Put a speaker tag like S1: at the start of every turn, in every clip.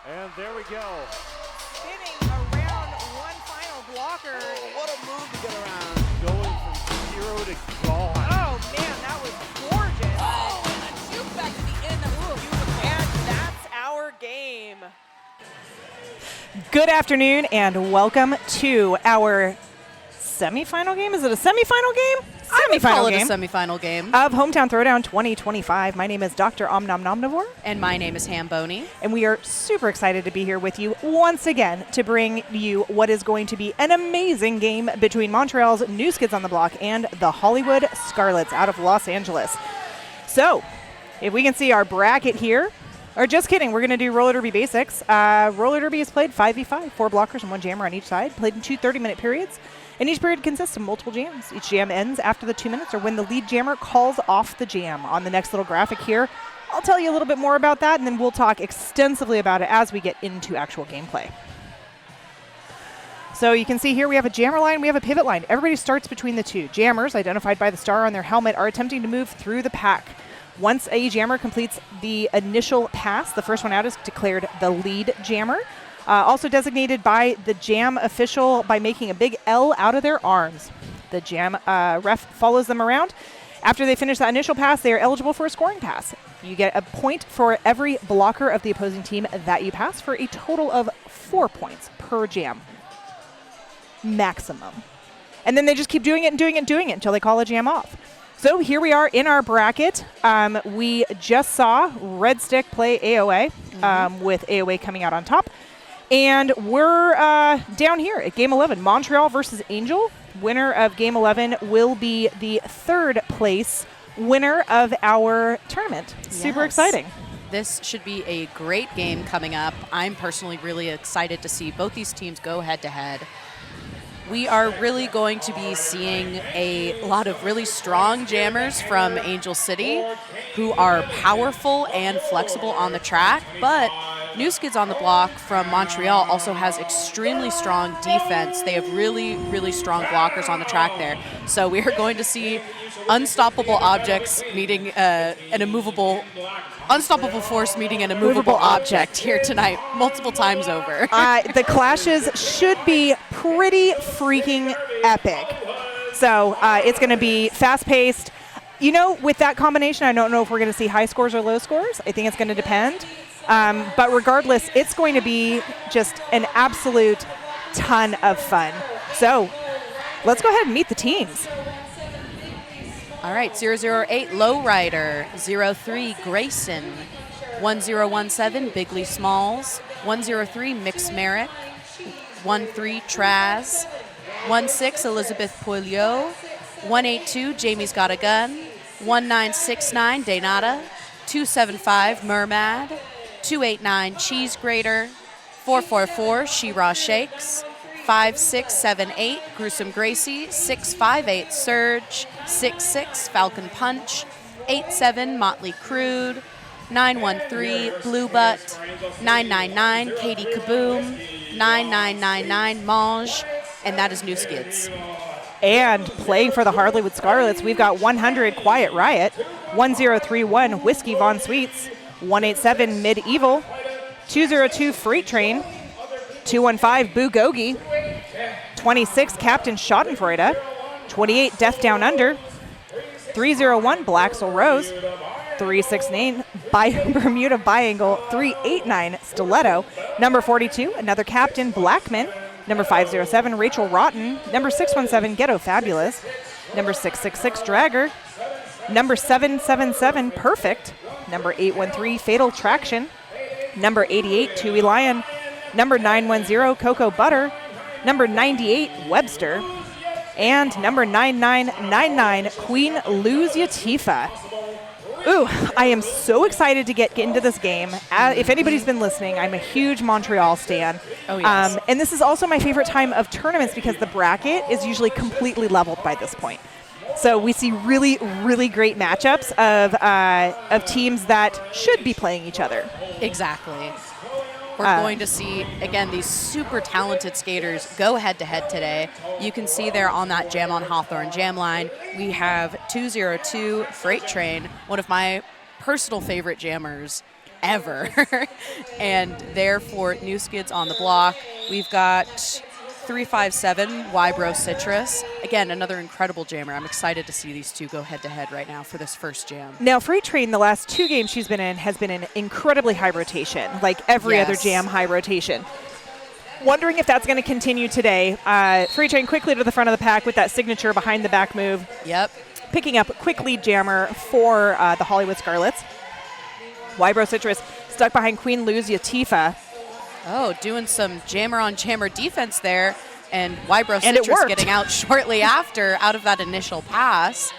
S1: And there we go.
S2: Spinning around one final blocker.
S3: Oh, what a move to get around.
S1: Going from 0 to gone.
S2: Oh, man, that was gorgeous.
S3: Oh, and a shoot back to the end. That was beautiful.
S2: And that's our game. Good afternoon and welcome to our semifinal game. Is it a semifinal game?
S4: I would call it a
S2: game
S4: semifinal game.
S2: of Hometown Throwdown 2025. My name is Dr. Omnomnomnivore.
S4: And my name is Hamboni.
S2: And we are super excited to be here with you once again to bring you what is going to be an amazing game between Montreal's New Kids on the Block and the Hollywood Scarlets out of Los Angeles. So, if we can see our bracket here, or just kidding, we're going to do roller derby basics. Roller derby is played 5v5, 4 blockers and 1 jammer on each side, played in 2 30-minute periods. And each period consists of multiple jams. Each jam ends after the 2 minutes or when the lead jammer calls off the jam. On the next little graphic here, I'll tell you a little bit more about that, and then we'll talk extensively about it as we get into actual gameplay. So you can see here we have a jammer line, we have a pivot line. Everybody starts between the two. Jammers, identified by the star on their helmet, are attempting to move through the pack. Once a jammer completes the initial pass, the first one out is declared the lead jammer. Also designated by the jam official by making a big L out of their arms. The jam ref follows them around. After they finish that initial pass, they are eligible for a scoring pass. You get a point for every blocker of the opposing team that you pass for a total of 4 points per jam. Maximum. And then they just keep doing it and doing it and doing it until they call a jam off. So here we are in our bracket. We just saw Red Stick play AOA, with AOA coming out on top. And we're down here at Game 11, Montreal versus Angel. Winner of Game 11 will be the third place winner of our tournament. Yes. Super exciting.
S4: This should be a great game coming up. I'm personally really excited to see both these teams go head-to-head. We are really going to be seeing a lot of really strong jammers from Angel City who are powerful and flexible on the track, but New Kids on the Block from Montreal also has extremely strong defense. They have really, really strong blockers on the track there. So we are going to see unstoppable objects meeting unstoppable force meeting an immovable object here tonight multiple times over.
S2: The clashes should be pretty freaking epic. So it's going to be fast-paced. You know, with that combination, I don't know if we're going to see high scores or low scores. I think it's going to depend. But regardless, it's going to be just an absolute ton of fun. So let's go ahead and meet the teams.
S4: All right, 008 Lowrider, 03 Grayson, 1017 Bigley Smalls, 103 Mix Merrick, 13 Traz, 16 Elizabeth Poilio, 182 Jamie's Got a Gun, 1969 Daynata, 275 Mermad, 289 Cheese Grater, 444 She-Ra Shakes, 5678 Gruesome Gracie, 658 Surge, 66 Falcon Punch, 87 Motley Crude, 913 Blue Butt, 999 Katie Kaboom, 9999 Mange, and that is New Skids.
S2: And playing for the Hollywood Scarlets, we've got 100 Quiet Riot, 1031 Whiskey Von Sweets, 187 Medieval, 202 Freight Train, 215 Boo Gogi, 26 Captain Schadenfreude, 28 Death Down Under, 301 Blaxel Rose, 369 Bermuda Biangle, 389 Stiletto, number 42 another Captain Blackman, number 507 Rachel Rotten, number 617 Ghetto Fabulous, number 666 Dragger, number 777 Perfect, number 813 Fatal Traction, number 88 Tui Lion, number 910 Cocoa Butter, number 98 Webster, and number 9999 Queen Luz Yatifa. Ooh, I am so excited to get into this game. If anybody's been listening, I'm a huge Montreal stan.
S4: Oh, yes.
S2: And this is also my favorite time of tournaments because the bracket is usually completely leveled by this point. So we see really, really great matchups of teams that should be playing each other.
S4: Exactly. We're going to see, again, these super talented skaters go head-to-head today. You can see there on that Jam on Hawthorne jam line, we have 202 Freight Train, one of my personal favorite jammers. ever. And there for New Skids on the block, we've got 357 Wybro Citrus. Again, another incredible jammer. I'm excited to see these two go head-to-head right now for this first jam.
S2: Now, Freight Train, the last 2 games she's been in, has been in incredibly high rotation, like every other jam, high rotation. Wondering if that's going to continue today. Freight Train quickly to the front of the pack with that signature behind the back move.
S4: Yep.
S2: Picking up a quick lead jammer for the Hollywood Scarlets. Wybro Citrus stuck behind Queen Luzia Tifa.
S4: Oh, doing some jammer-on-jammer defense there, and Wybro Citrus getting out shortly after, out of that initial pass.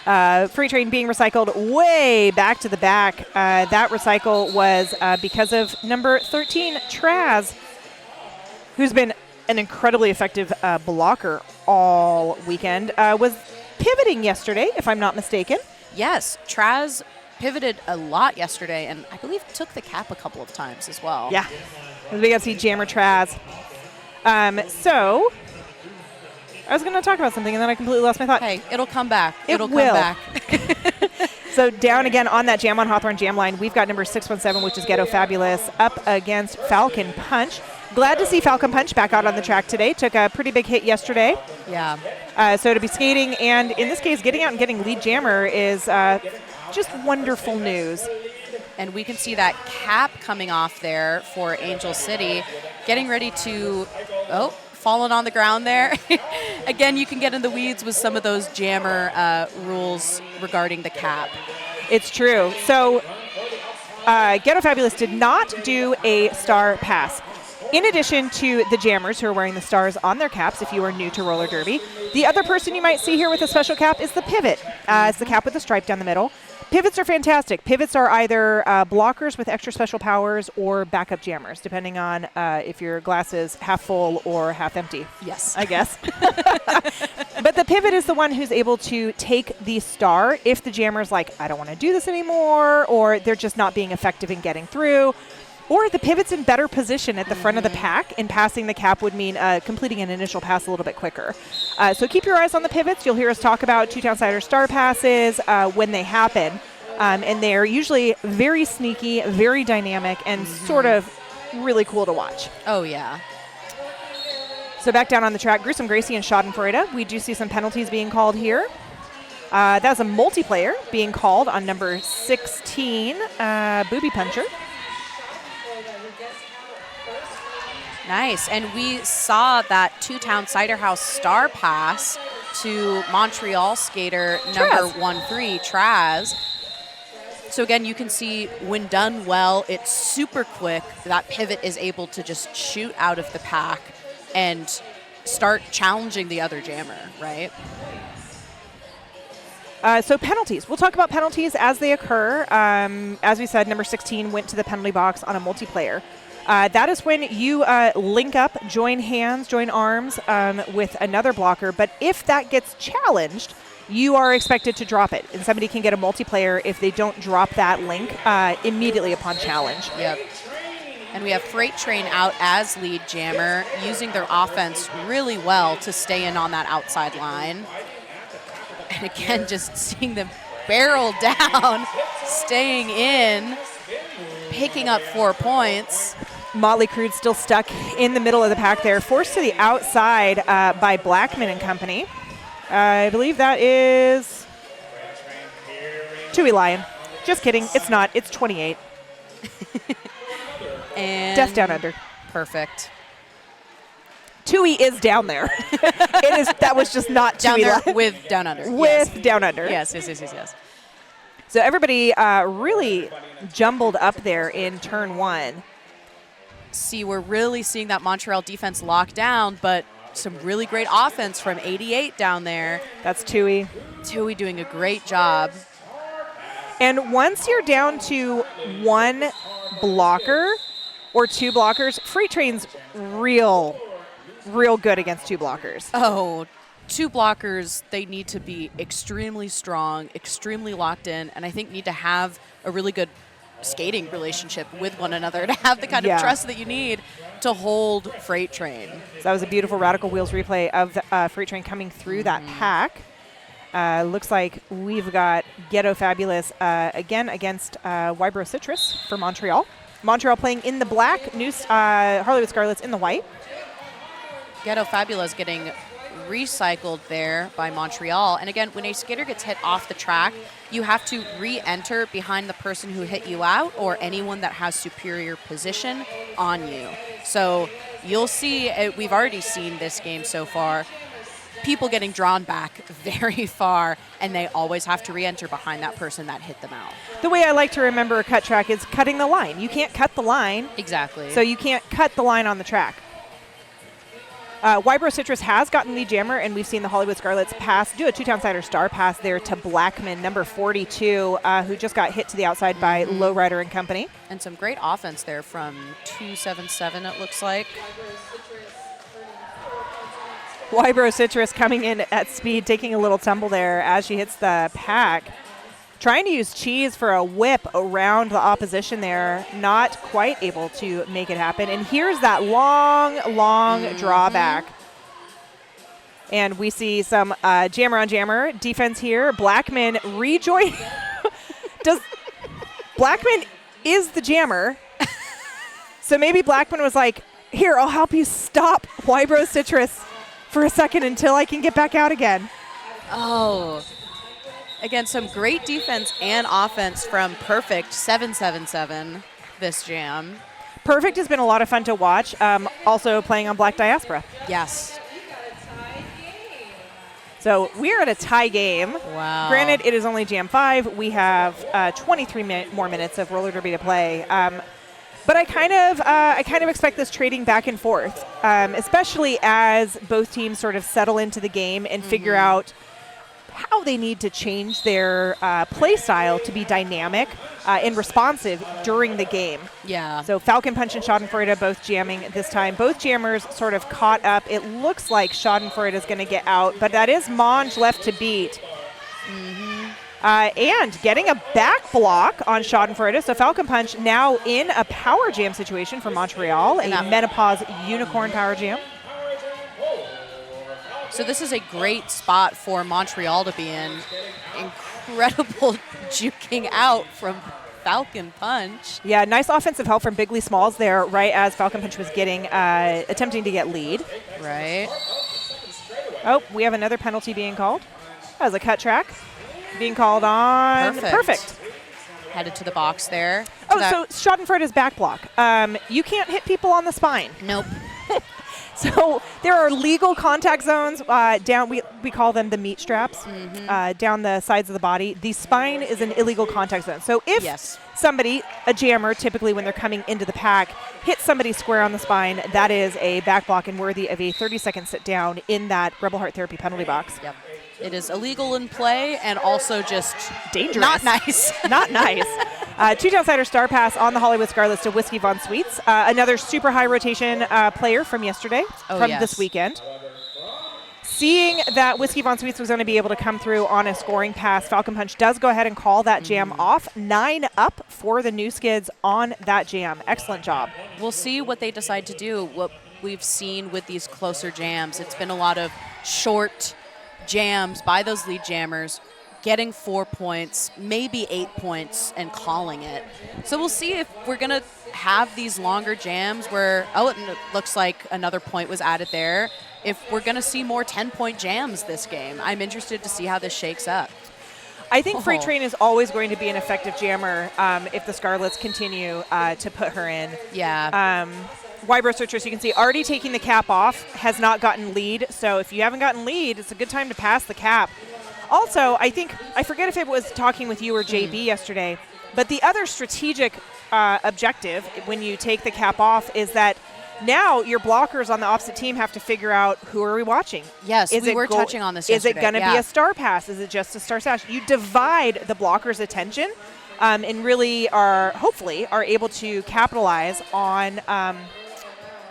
S2: Freight Train being recycled way back to the back. That recycle was because of number 13, Traz, who's been an incredibly effective blocker all weekend, was pivoting yesterday, if I'm not mistaken.
S4: Yes, Traz pivoted a lot yesterday, and I believe took the cap a couple of times as well.
S2: Yeah, we got to see Jammer Traz. So I was going to talk about something, and then I completely lost my thought.
S4: Hey, it'll come back. It'll
S2: will.
S4: come back.
S2: So down again on that Jam on Hawthorne jam line, we've got number 617, which is Ghetto Fabulous, up against Falcon Punch. Glad to see Falcon Punch back out on the track today. Took a pretty big hit yesterday.
S4: Yeah.
S2: So to be skating, and in this case, getting out and getting lead jammer is just wonderful news.
S4: And we can see that cap coming off there for Angel City, getting ready to, falling on the ground there. Again, you can get in the weeds with some of those jammer rules regarding the cap.
S2: It's true. So Ghetto Fabulous did not do a star pass. In addition to the jammers who are wearing the stars on their caps, if you are new to roller derby, the other person you might see here with a special cap is the pivot. It's the cap with the stripe down the middle. Pivots are fantastic. Pivots are either blockers with extra special powers or backup jammers, depending on if your glass is half full or half empty.
S4: Yes.
S2: I guess. But the pivot is the one who's able to take the star if the jammer's like, I don't want to do this anymore, or they're just not being effective in getting through. Or the pivot's in better position at the front of the pack, and passing the cap would mean completing an initial pass a little bit quicker. So keep your eyes on the pivots. You'll hear us talk about Two-Town Cider star passes when they happen. And they're usually very sneaky, very dynamic, and sort of really cool to watch.
S4: Oh, yeah.
S2: So back down on the track, Gruesome Gracie and Schadenfreude. We do see some penalties being called here. That was a multiplayer being called on number 16, Booby Puncher.
S4: Nice. And we saw that Two-Town Cider House star pass to Montreal skater number 13, Traz. So again, you can see when done well, it's super quick. That pivot is able to just shoot out of the pack and start challenging the other jammer, right?
S2: So penalties. We'll talk about penalties as they occur. As we said, number 16 went to the penalty box on a multiplayer. That is when you link up, join hands, join arms with another blocker. But if that gets challenged, you are expected to drop it. And somebody can get a multiplayer if they don't drop that link immediately upon challenge.
S4: Yep. And we have Freight Train out as lead jammer, using their offense really well to stay in on that outside line. And again, just seeing them barrel down, staying in, picking up 4 points.
S2: Motley Crude still stuck in the middle of the pack there, forced to the outside by Blackman and company. I believe that is Tui Lion. Just kidding. It's not. It's 28.
S4: And
S2: Death Down Under.
S4: Perfect.
S2: Tui is down there. It is. That was just not
S4: Down
S2: Tui
S4: there
S2: Lion.
S4: with Down Under.
S2: With Down Under.
S4: Yes.
S2: So everybody really jumbled up there in turn one.
S4: See, we're really seeing that Montreal defense lock down, but some really great offense from 88 down there.
S2: That's Tui.
S4: Tui doing a great job.
S2: And once you're down to one blocker or two blockers, Freight Train's real good against two blockers.
S4: Oh, two blockers, they need to be extremely strong, extremely locked in, and I think need to have a really good skating relationship with one another to have the kind of trust that you need to hold Freight Train.
S2: So that was a beautiful Radical Wheels replay of the Freight Train coming through that pack. Looks like we've got Ghetto Fabulous again against Wybro Citrus for Montreal. Montreal playing in the black, Harleywood Scarlets in the white.
S4: Ghetto Fabulous getting recycled there by Montreal. And again, when a skater gets hit off the track, you have to re-enter behind the person who hit you out or anyone that has superior position on you. So you'll see, we've already seen this game so far, people getting drawn back very far, and they always have to re-enter behind that person that hit them out.
S2: The way I like to remember a cut track is cutting the line. You can't cut the line.
S4: Exactly.
S2: So you can't cut the line on the track. Wybro Citrus has gotten lead jammer, and we've seen the Hollywood Scarlets do a two-town sider star pass there to Blackman, number 42, who just got hit to the outside by Lowrider and company.
S4: And some great offense there from 277, it looks like.
S2: Wybro Citrus coming in at speed, taking a little tumble there as she hits the pack. Trying to use cheese for a whip around the opposition there. Not quite able to make it happen. And here's that long drawback. And we see some jammer on jammer defense here. Blackman rejoin. Blackman is the jammer. So maybe Blackman was like, here, I'll help you stop Wybro Citrus for a second until I can get back out again.
S4: Oh. Again, some great defense and offense from Perfect 777 this jam.
S2: Perfect has been a lot of fun to watch, also playing on Black Diaspora.
S4: Yes.
S2: So we're at a tie game.
S4: Wow.
S2: Granted, it is only Jam 5. We have 23 more minutes of roller derby to play. But I kind of expect this trading back and forth, especially as both teams sort of settle into the game and figure out how they need to change their play style to be dynamic and responsive during the game.
S4: Yeah.
S2: So Falcon Punch and Schadenfreude both jamming this time. Both jammers sort of caught up. It looks like Schadenfreude is going to get out, but that is Monge left to beat. And getting a back block on Schadenfreude. So Falcon Punch now in a power jam situation for Montreal, a menopause unicorn power jam.
S4: So this is a great spot for Montreal to be in. Incredible juking out from Falcon Punch.
S2: Yeah, nice offensive help from Bigley Smalls there, right as Falcon Punch was attempting to get lead.
S4: Right.
S2: Oh, we have another penalty being called. That was a cut track being called on Perfect.
S4: Headed to the box there.
S2: So Schadenfreude's back block. You can't hit people on the spine.
S4: Nope.
S2: So there are legal contact zones down. We call them the meat straps down the sides of the body. The spine is an illegal contact zone. So if somebody, a jammer, typically when they're coming into the pack, hits somebody square on the spine, that is a back block and worthy of a 30-second sit down in that Rebel Heart Therapy penalty box.
S4: Yep. It is illegal in play and also just
S2: dangerous.
S4: Not nice.
S2: Not nice. Two-town sider star pass on the Hollywood Scarlets to Whiskey Von Sweets. Another super high rotation player from yesterday, this weekend. Seeing that Whiskey Von Sweets was going to be able to come through on a scoring pass, Falcon Punch does go ahead and call that jam off. 9 up for the new skids on that jam. Excellent job.
S4: We'll see what they decide to do. What we've seen with these closer jams, it's been a lot of short jams by those lead jammers, getting 4 points, maybe 8 points, and calling it. So we'll see if we're going to have these longer jams where, it looks like another point was added there. If we're going to see more 10-point jams this game, I'm interested to see how this shakes up.
S2: I think Freight Train is always going to be an effective jammer if the Scarlets continue to put her in.
S4: Yeah.
S2: Wybro Citrus, you can see already taking the cap off, has not gotten lead. So if you haven't gotten lead, it's a good time to pass the cap. Also, I forget if it was talking with you or JB yesterday, but the other strategic objective when you take the cap off is that now your blockers on the opposite team have to figure out who are we watching.
S4: Yes, we were touching on this yesterday.
S2: Is it going to be a star pass? Is it just a star sash? You divide the blockers' attention and really hopefully are able to capitalize on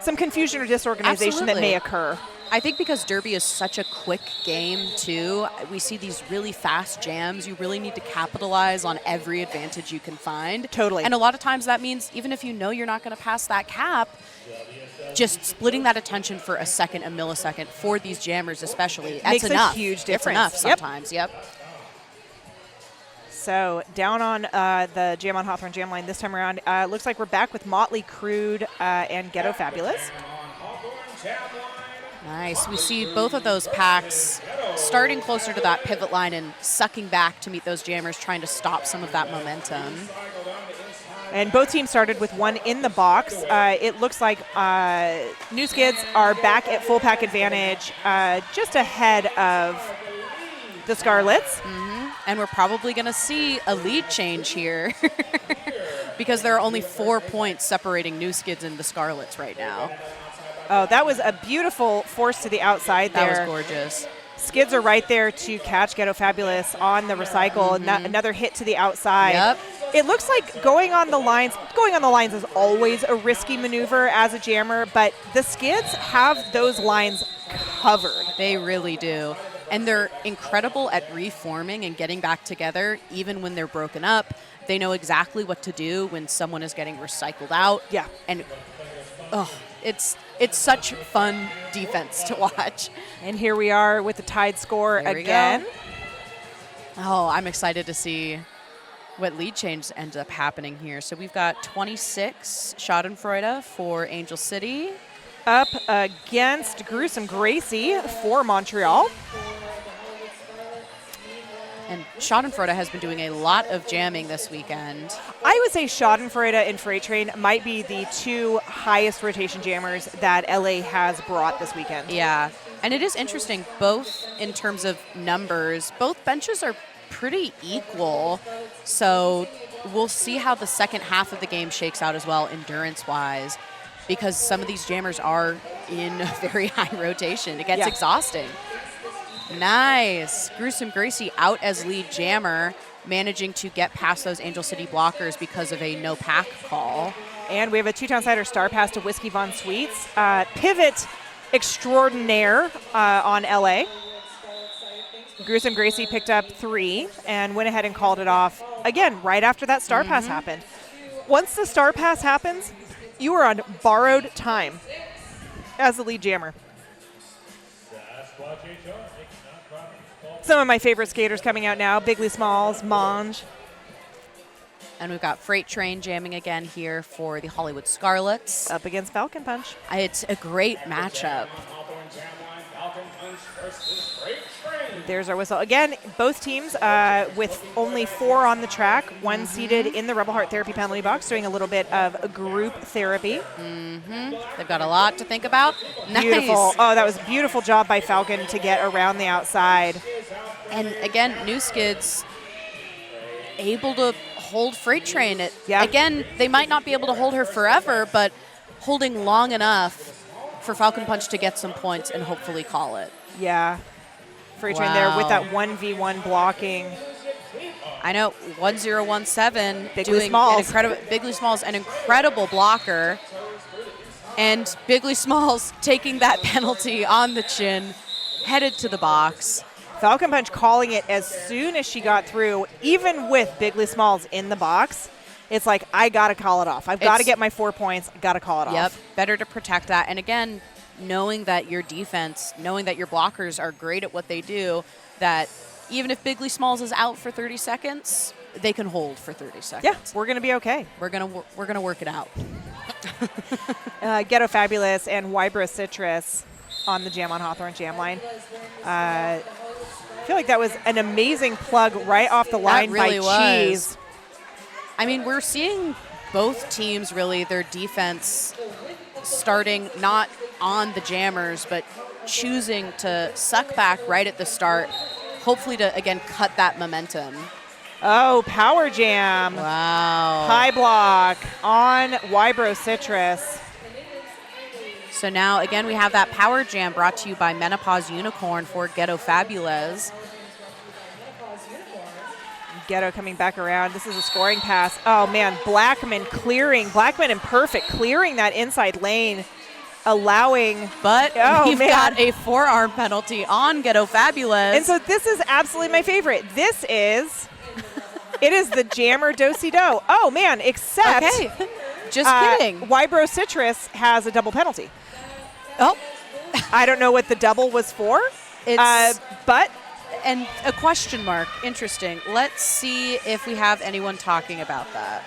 S2: some confusion or disorganization that may occur.
S4: I think because Derby is such a quick game, too, we see these really fast jams. You really need to capitalize on every advantage you can find.
S2: Totally.
S4: And a lot of times that means even if you know you're not going to pass that cap, just splitting that attention for a second, a millisecond, for these jammers especially, that's
S2: makes
S4: enough.
S2: a huge difference.
S4: It's enough sometimes, yep.
S2: So down on the Jam on Hawthorne Jam line this time around, looks like we're back with Motley, Crude, and Ghetto Fabulous.
S4: Nice. We see both of those packs starting closer to that pivot line and sucking back to meet those jammers, trying to stop some of that momentum.
S2: And both teams started with one in the box. It looks like New Skids are back at full pack advantage, just ahead of the Scarlets.
S4: And we're probably going to see a lead change here because there are only 4 points separating New Skids and the Scarlets right now.
S2: Oh, that was a beautiful force to the outside there.
S4: That was gorgeous.
S2: Skids are right there to catch Ghetto Fabulous on the recycle. Another hit to the outside.
S4: Yep.
S2: It looks like going on the lines is always a risky maneuver as a jammer, but the Skids have those lines covered.
S4: They really do. And they're incredible at reforming and getting back together, even when they're broken up. They know exactly what to do when someone is getting recycled out.
S2: Yeah.
S4: And it's such fun defense to watch.
S2: And here we are with the tied score
S4: There we
S2: again.
S4: go. Oh, I'm excited to see what lead change ends up happening here. So we've got 26 Schadenfreude for Angel City.
S2: Up against Gruesome Gracie for Montreal.
S4: And Schadenfreude has been doing a lot of jamming this weekend.
S2: I would say Schadenfreude and Freight Train might be the two highest rotation jammers that LA has brought this weekend.
S4: Yeah, and it is interesting, both in terms of numbers, both benches are pretty equal. So we'll see how the second half of the game shakes out as well, endurance-wise, because some of these jammers are in very high rotation. It gets exhausting. Nice. Gruesome Gracie out as lead jammer, managing to get past those Angel City blockers because of a no pack call.
S2: And we have a two-town sider star pass to Whiskey Von Sweets. Pivot extraordinaire on LA. Gruesome Gracie picked up 3 and went ahead and called it off again right after that star pass happened. Once the star pass happens, you are on borrowed time as the lead jammer. Some of my favorite skaters coming out now, Bigly Smalls, Monge.
S4: And we've got Freight Train jamming again here for the Hollywood Scarlets.
S2: Up against Falcon Punch.
S4: It's a great matchup.
S2: There's our whistle. Again, both teams with only 4 on the track, 1 seated in the Rebel Heart Therapy penalty box, doing a little bit of group therapy.
S4: They've got a lot to think about.
S2: Beautiful.
S4: Nice.
S2: Oh, that was a beautiful job by Falcon to get around the outside.
S4: And again, New Skids able to hold Freight Train.
S2: Yeah.
S4: Again, they might not be able to hold her forever, but holding long enough for Falcon Punch to get some points and hopefully call it.
S2: Yeah. Freight Train there with that 1v1 blocking.
S4: I know, 1017.
S2: Bigly Smalls.
S4: Bigly Smalls, an incredible blocker. And Bigly Smalls taking that penalty on the chin, headed to the box.
S2: Falcon Punch calling it as soon as she got through, even with Bigly Smalls in the box. It's like, I got to call it off. I've got to get my 4 points. I got to call it off.
S4: Yep, better to protect that. And again, knowing that your defense, knowing that your blockers are great at what they do, that even if Bigly Smalls is out for 30 seconds, they can hold for 30 seconds.
S2: Yeah, we're going to be okay.
S4: We're gonna work it out.
S2: Ghetto Fabulous and Wybro Citrus on the Jam on Hawthorne Jam line. I feel like that was an amazing plug right off the line
S4: really
S2: by Cheese.
S4: I mean, we're seeing both teams really, their defense starting not on the jammers, but choosing to suck back right at the start, hopefully to, again, cut that momentum.
S2: Oh, Power Jam.
S4: Wow.
S2: High block on Wybro Citrus.
S4: So now, again, we have that Power Jam brought to you by Menopause Unicorn for Ghetto Fabulous.
S2: Ghetto coming back around. This is a scoring pass. Oh, man, Blackman and Perfect clearing that inside lane, allowing.
S4: But we've
S2: man.
S4: got a forearm penalty on Ghetto Fabulous.
S2: And so this is absolutely my favorite. It is the Jammer Do-Si-Do. Oh, man, except.
S4: Okay, just kidding.
S2: Wybro Citrus has a double penalty.
S4: Oh.
S2: I don't know what the double was for,
S4: It's
S2: but
S4: And a question mark. Interesting. Let's see if we have anyone talking about that.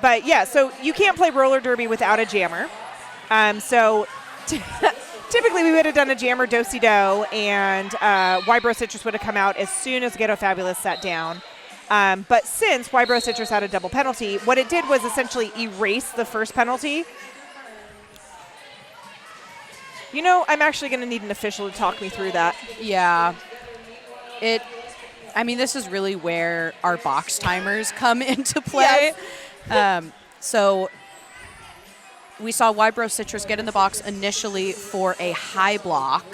S2: But yeah, so you can't play roller derby without a jammer. So typically we would have done a jammer do-si-do, and Wybro Citrus would have come out as soon as Ghetto Fabulous sat down. But since Wybro Citrus had a double penalty, what it did was essentially erase the first penalty. You know, I'm actually going to need an official to talk me through that.
S4: Yeah. I mean, this is really where our box timers come into play.
S2: Yes.
S4: So we saw Wybro Citrus get in the box initially for a high block.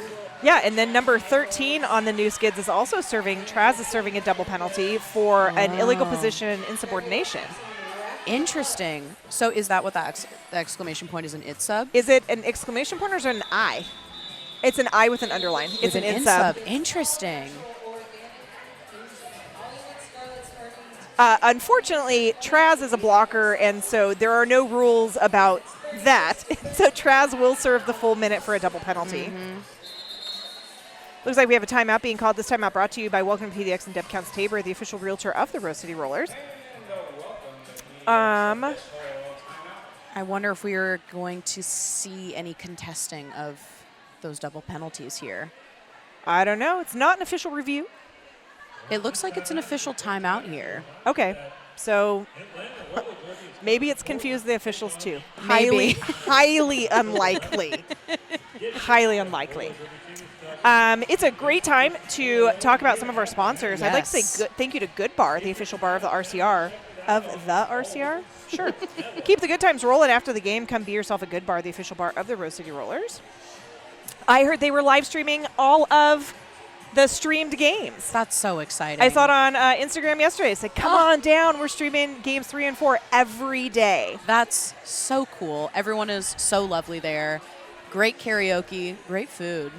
S2: Yeah, and then number 13 on the new skids is also serving, Traz is serving a double penalty for an illegal position insubordination.
S4: Interesting. So is that what the exclamation point is, an it sub?
S2: Is it an exclamation point or is it an I? It's an I with an underline. It's an in sub.
S4: Interesting.
S2: Unfortunately, Traz is a blocker, and so there are no rules about that. So Traz will serve the full minute for a double penalty. Looks like we have a timeout being called. This timeout brought to you by Welcome to PDX and Deb Counts Tabor, the official realtor of the Rose City Rollers.
S4: I wonder if we are going to see any contesting of those double penalties here.
S2: I don't know. It's not an official review.
S4: It looks like it's an official timeout here.
S2: Okay. So maybe it's confused the officials too.
S4: Maybe.
S2: Highly unlikely. Highly unlikely. It's a great time to talk about some of our sponsors.
S4: Yes.
S2: I'd like to say thank you to Good Bar, the official bar of the RCR. Sure. Keep the good times rolling after the game. Come be yourself a Good Bar, the official bar of the Rose City Rollers. I heard they were live streaming all of the streamed games.
S4: That's so exciting.
S2: I saw it on Instagram yesterday. It said, come on down. We're streaming games 3 and 4 every day.
S4: That's so cool. Everyone is so lovely there. Great karaoke, great food.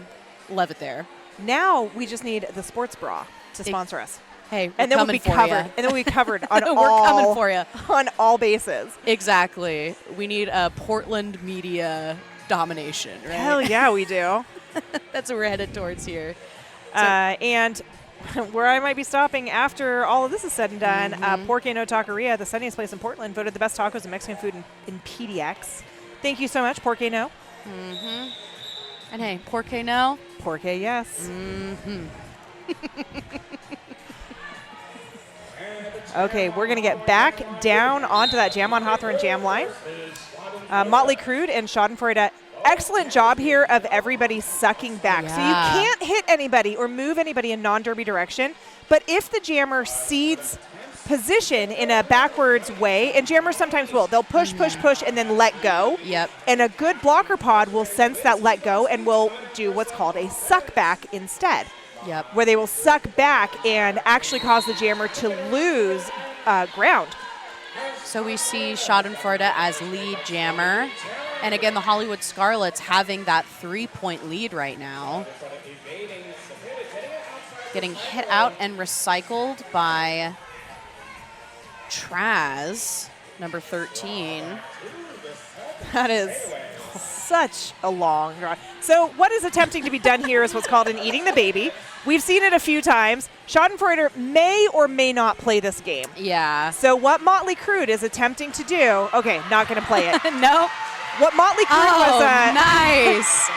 S4: Love it there.
S2: Now we just need the sports bra to sponsor us.
S4: Hey,
S2: And then we'll be covered. And then we'll be covered on
S4: We're coming for you.
S2: On all bases.
S4: Exactly. We need a Portland media domination, right?
S2: Hell yeah, we do.
S4: That's what we're headed towards here.
S2: And where I might be stopping after all of this is said and done, Porque No Taqueria, the sunniest place in Portland, voted the best tacos and Mexican food in PDX. Thank you so much, Porque No.
S4: And hey, Porque No?
S2: Porque yes. Okay, we're going to get back down onto that Jam on Hawthorne jam line. Motley Crude and Schadenfreude, excellent job here of everybody sucking back.
S4: Yeah.
S2: So you can't hit anybody or move anybody in non-derby direction, but if the jammer cedes position in a backwards way, and jammers sometimes will, they'll push, and then let go.
S4: Yep.
S2: And a good blocker pod will sense that let go and will do what's called a suck back instead.
S4: Yep.
S2: Where they will suck back and actually cause the jammer to lose ground.
S4: So we see Schadenfreude as lead jammer. And again, the Hollywood Scarlets having that 3-point lead right now. Getting hit out and recycled by Traz, number 13.
S2: That is such a long draw. So what is attempting to be done here is what's called an eating the baby. We've seen it a few times. Schadenfreude may or may not play this game.
S4: Yeah.
S2: So what Motley Crude is attempting to do, okay, not going to play it.
S4: No.
S2: What Motley Crude was
S4: nice.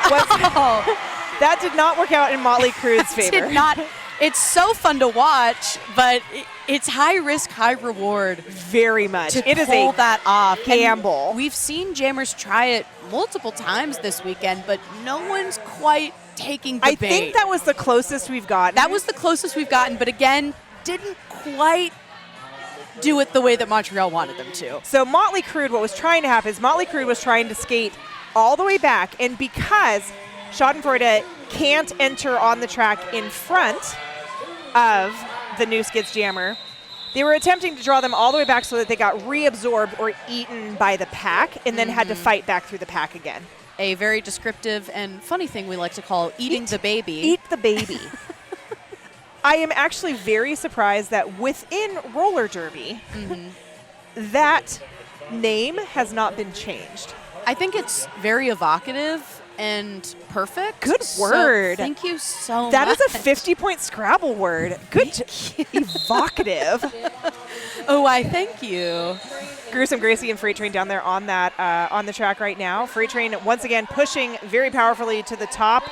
S2: that did not work out in Motley Crude's favor.
S4: Did not. It's so fun to watch, but it's high risk, high reward.
S2: Very much.
S4: To
S2: it is
S4: pull
S2: a
S4: that off.
S2: gamble.
S4: And we've seen jammers try it multiple times this weekend, but no one's quite taking the
S2: I
S4: bait.
S2: think that was the closest we've gotten.
S4: That was the closest we've gotten, but again, didn't quite do it the way that Montreal wanted them to.
S2: So Motley Crude, what was trying to happen is Motley Crude was trying to skate all the way back, and because Schadenfreude can't enter on the track in front of the new skids jammer, they were attempting to draw them all the way back so that they got reabsorbed or eaten by the pack and then had to fight back through the pack again.
S4: A very descriptive and funny thing we like to call eating the baby.
S2: Eat the baby. I am actually very surprised that within roller derby, that name has not been changed.
S4: I think it's very evocative and perfect.
S2: Good
S4: So
S2: word.
S4: thank you so
S2: That
S4: much.
S2: is a 50-point Scrabble word. Good. Evocative.
S4: Oh, I thank you.
S2: Gruesome Gracie and Freight Train down there on that on the track right now. Freight Train once again pushing very powerfully to the top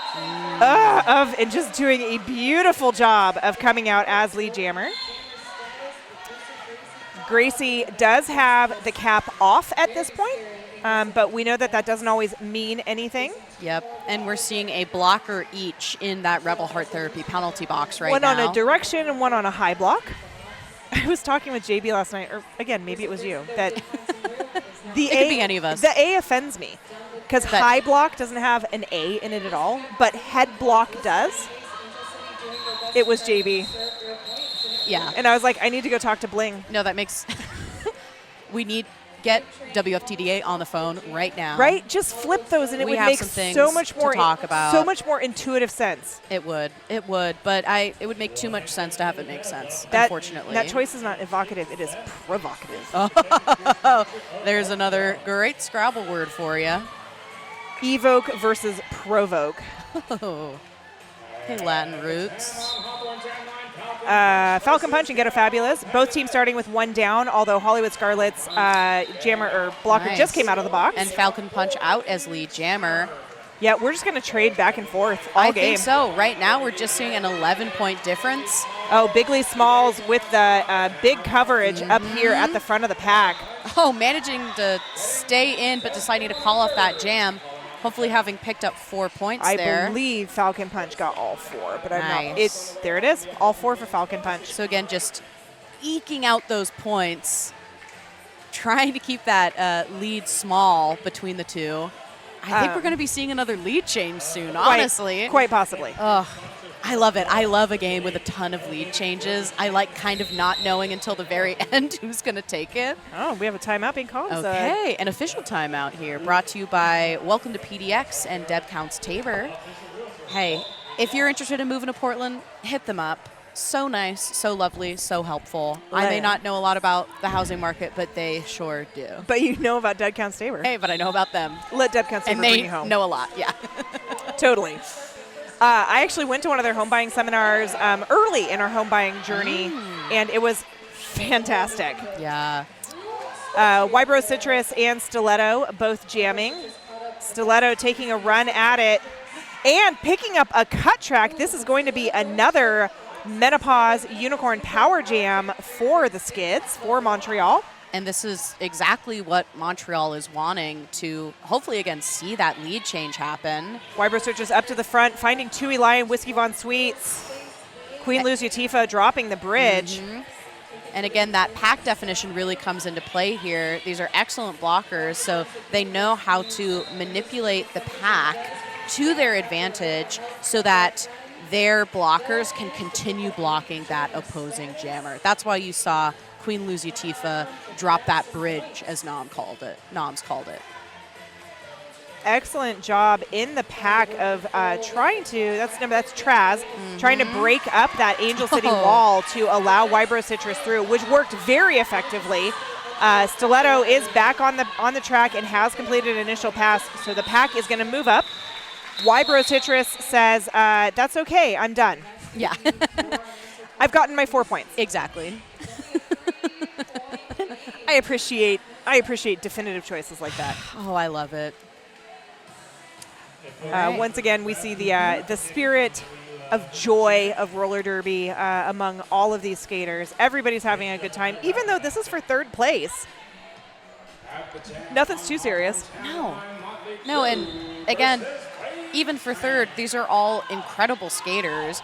S2: of and just doing a beautiful job of coming out as lead jammer. Gracie does have the cap off at this point, but we know that that doesn't always mean anything.
S4: Yep, and we're seeing a blocker each in that Rebel Heart Therapy penalty box right
S2: One
S4: now.
S2: on a direction and one on a high block. I was talking with JB last night, or again, maybe it was you, that the
S4: It could be any of us.
S2: The A offends me because
S4: But-
S2: high block doesn't have an A in it at all, but head block does. It was JB,
S4: Yeah.
S2: and I was like, I need to go talk to Bling.
S4: No, that makes. We need get WFTDA on the phone right now.
S2: Right? Just flip those, and it
S4: We
S2: would
S4: have
S2: make
S4: some things
S2: so much
S4: to
S2: more
S4: talk about.
S2: so much more intuitive sense.
S4: It would, but it would make too much sense to have it make sense.
S2: That,
S4: unfortunately,
S2: that choice is not evocative; it is provocative.
S4: There's another great Scrabble word for you.
S2: Evoke versus provoke.
S4: Oh, okay, Latin roots.
S2: Falcon Punch and Ghetto Fabulous. Both teams starting with one down, although Hollywood Scarlet's jammer or blocker
S4: Nice.
S2: just came out of the box.
S4: And Falcon Punch out as lead jammer.
S2: Yeah, we're just going to trade back and forth all
S4: I
S2: game.
S4: think so. Right now, we're just seeing an 11-point difference.
S2: Oh, Bigley Smalls with the big coverage up here at the front of the pack.
S4: Oh, managing to stay in, but deciding to call off that jam. Hopefully having picked up 4 points
S2: I
S4: there.
S2: believe Falcon Punch got all four, but I'm not.
S4: Nice.
S2: There it is, all four for Falcon Punch.
S4: So again, just eking out those points, trying to keep that lead small between the two. I think we're going to be seeing another lead change soon, honestly.
S2: Quite possibly.
S4: Ugh, I love it. I love a game with a ton of lead changes. I like kind of not knowing until the very end who's going to take it.
S2: Oh, we have a timeout being called.
S4: Okay, an official timeout here, brought to you by Welcome to PDX and Deb Counts Tabor. Hey, if you're interested in moving to Portland, hit them up. So nice, so lovely, so helpful. I may not know a lot about the housing market, but they sure do.
S2: But you know about Dead Counts Tabor.
S4: Hey, but I know about them.
S2: Let Dead Counts Tabor
S4: And
S2: bring
S4: they
S2: you home.
S4: know a lot, yeah.
S2: Totally. I actually went to one of their home buying seminars early in our home buying journey, and it was fantastic.
S4: Yeah.
S2: Wybro Citrus and Stiletto both jamming. Stiletto taking a run at it and picking up a cut track. This is going to be another Menopause Unicorn Power Jam for the Skids, for Montreal.
S4: And this is exactly what Montreal is wanting to hopefully, again, see that lead change happen.
S2: Wybro Citrus up to the front, finding Tui Lion, Whiskey Von Sweets. Queen Luzia Tifa dropping the bridge.
S4: And again, that pack definition really comes into play here. These are excellent blockers, so they know how to manipulate the pack to their advantage so that their blockers can continue blocking that opposing jammer. That's why you saw Queen Luzia Tifa drop that bridge, as Noms called it.
S2: Excellent job in the pack of trying to, that's Traz, trying to break up that Angel City wall to allow Wybro Citrus through, which worked very effectively. Stiletto is back on the track and has completed an initial pass, so the pack is going to move up. Wybro Citrus says, that's okay, I'm done.
S4: Yeah,
S2: I've gotten my 4 points.
S4: exactly.
S2: I appreciate definitive choices like that.
S4: Oh, I love it.
S2: Once again, we see the spirit of joy of roller derby among all of these skaters. Everybody's having a good time, even though this is for third place. Nothing's too serious.
S4: No, and again, even for third, these are all incredible skaters.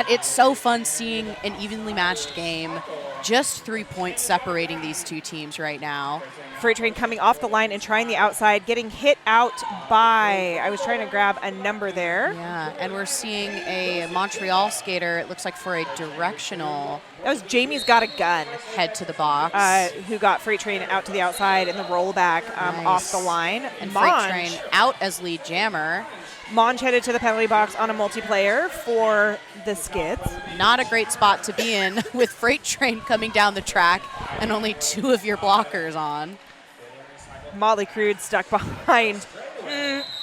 S4: It's so fun seeing an evenly matched game. Just 3 points separating these two teams right now.
S2: Freight Train coming off the line and trying the outside, getting hit out by, I was trying to grab a number there.
S4: Yeah, and we're seeing a Montreal skater, it looks like for a directional
S2: That was Jamie's Got a Gun,
S4: head to the box.
S2: who got Freight Train out to the outside and the rollback off the line.
S4: And Freight Train out as lead jammer.
S2: Monge headed to the penalty box on a multiplayer for the Skids.
S4: Not a great spot to be in with Freight Train coming down the track and only 2 of your blockers on.
S2: Motley Crude stuck behind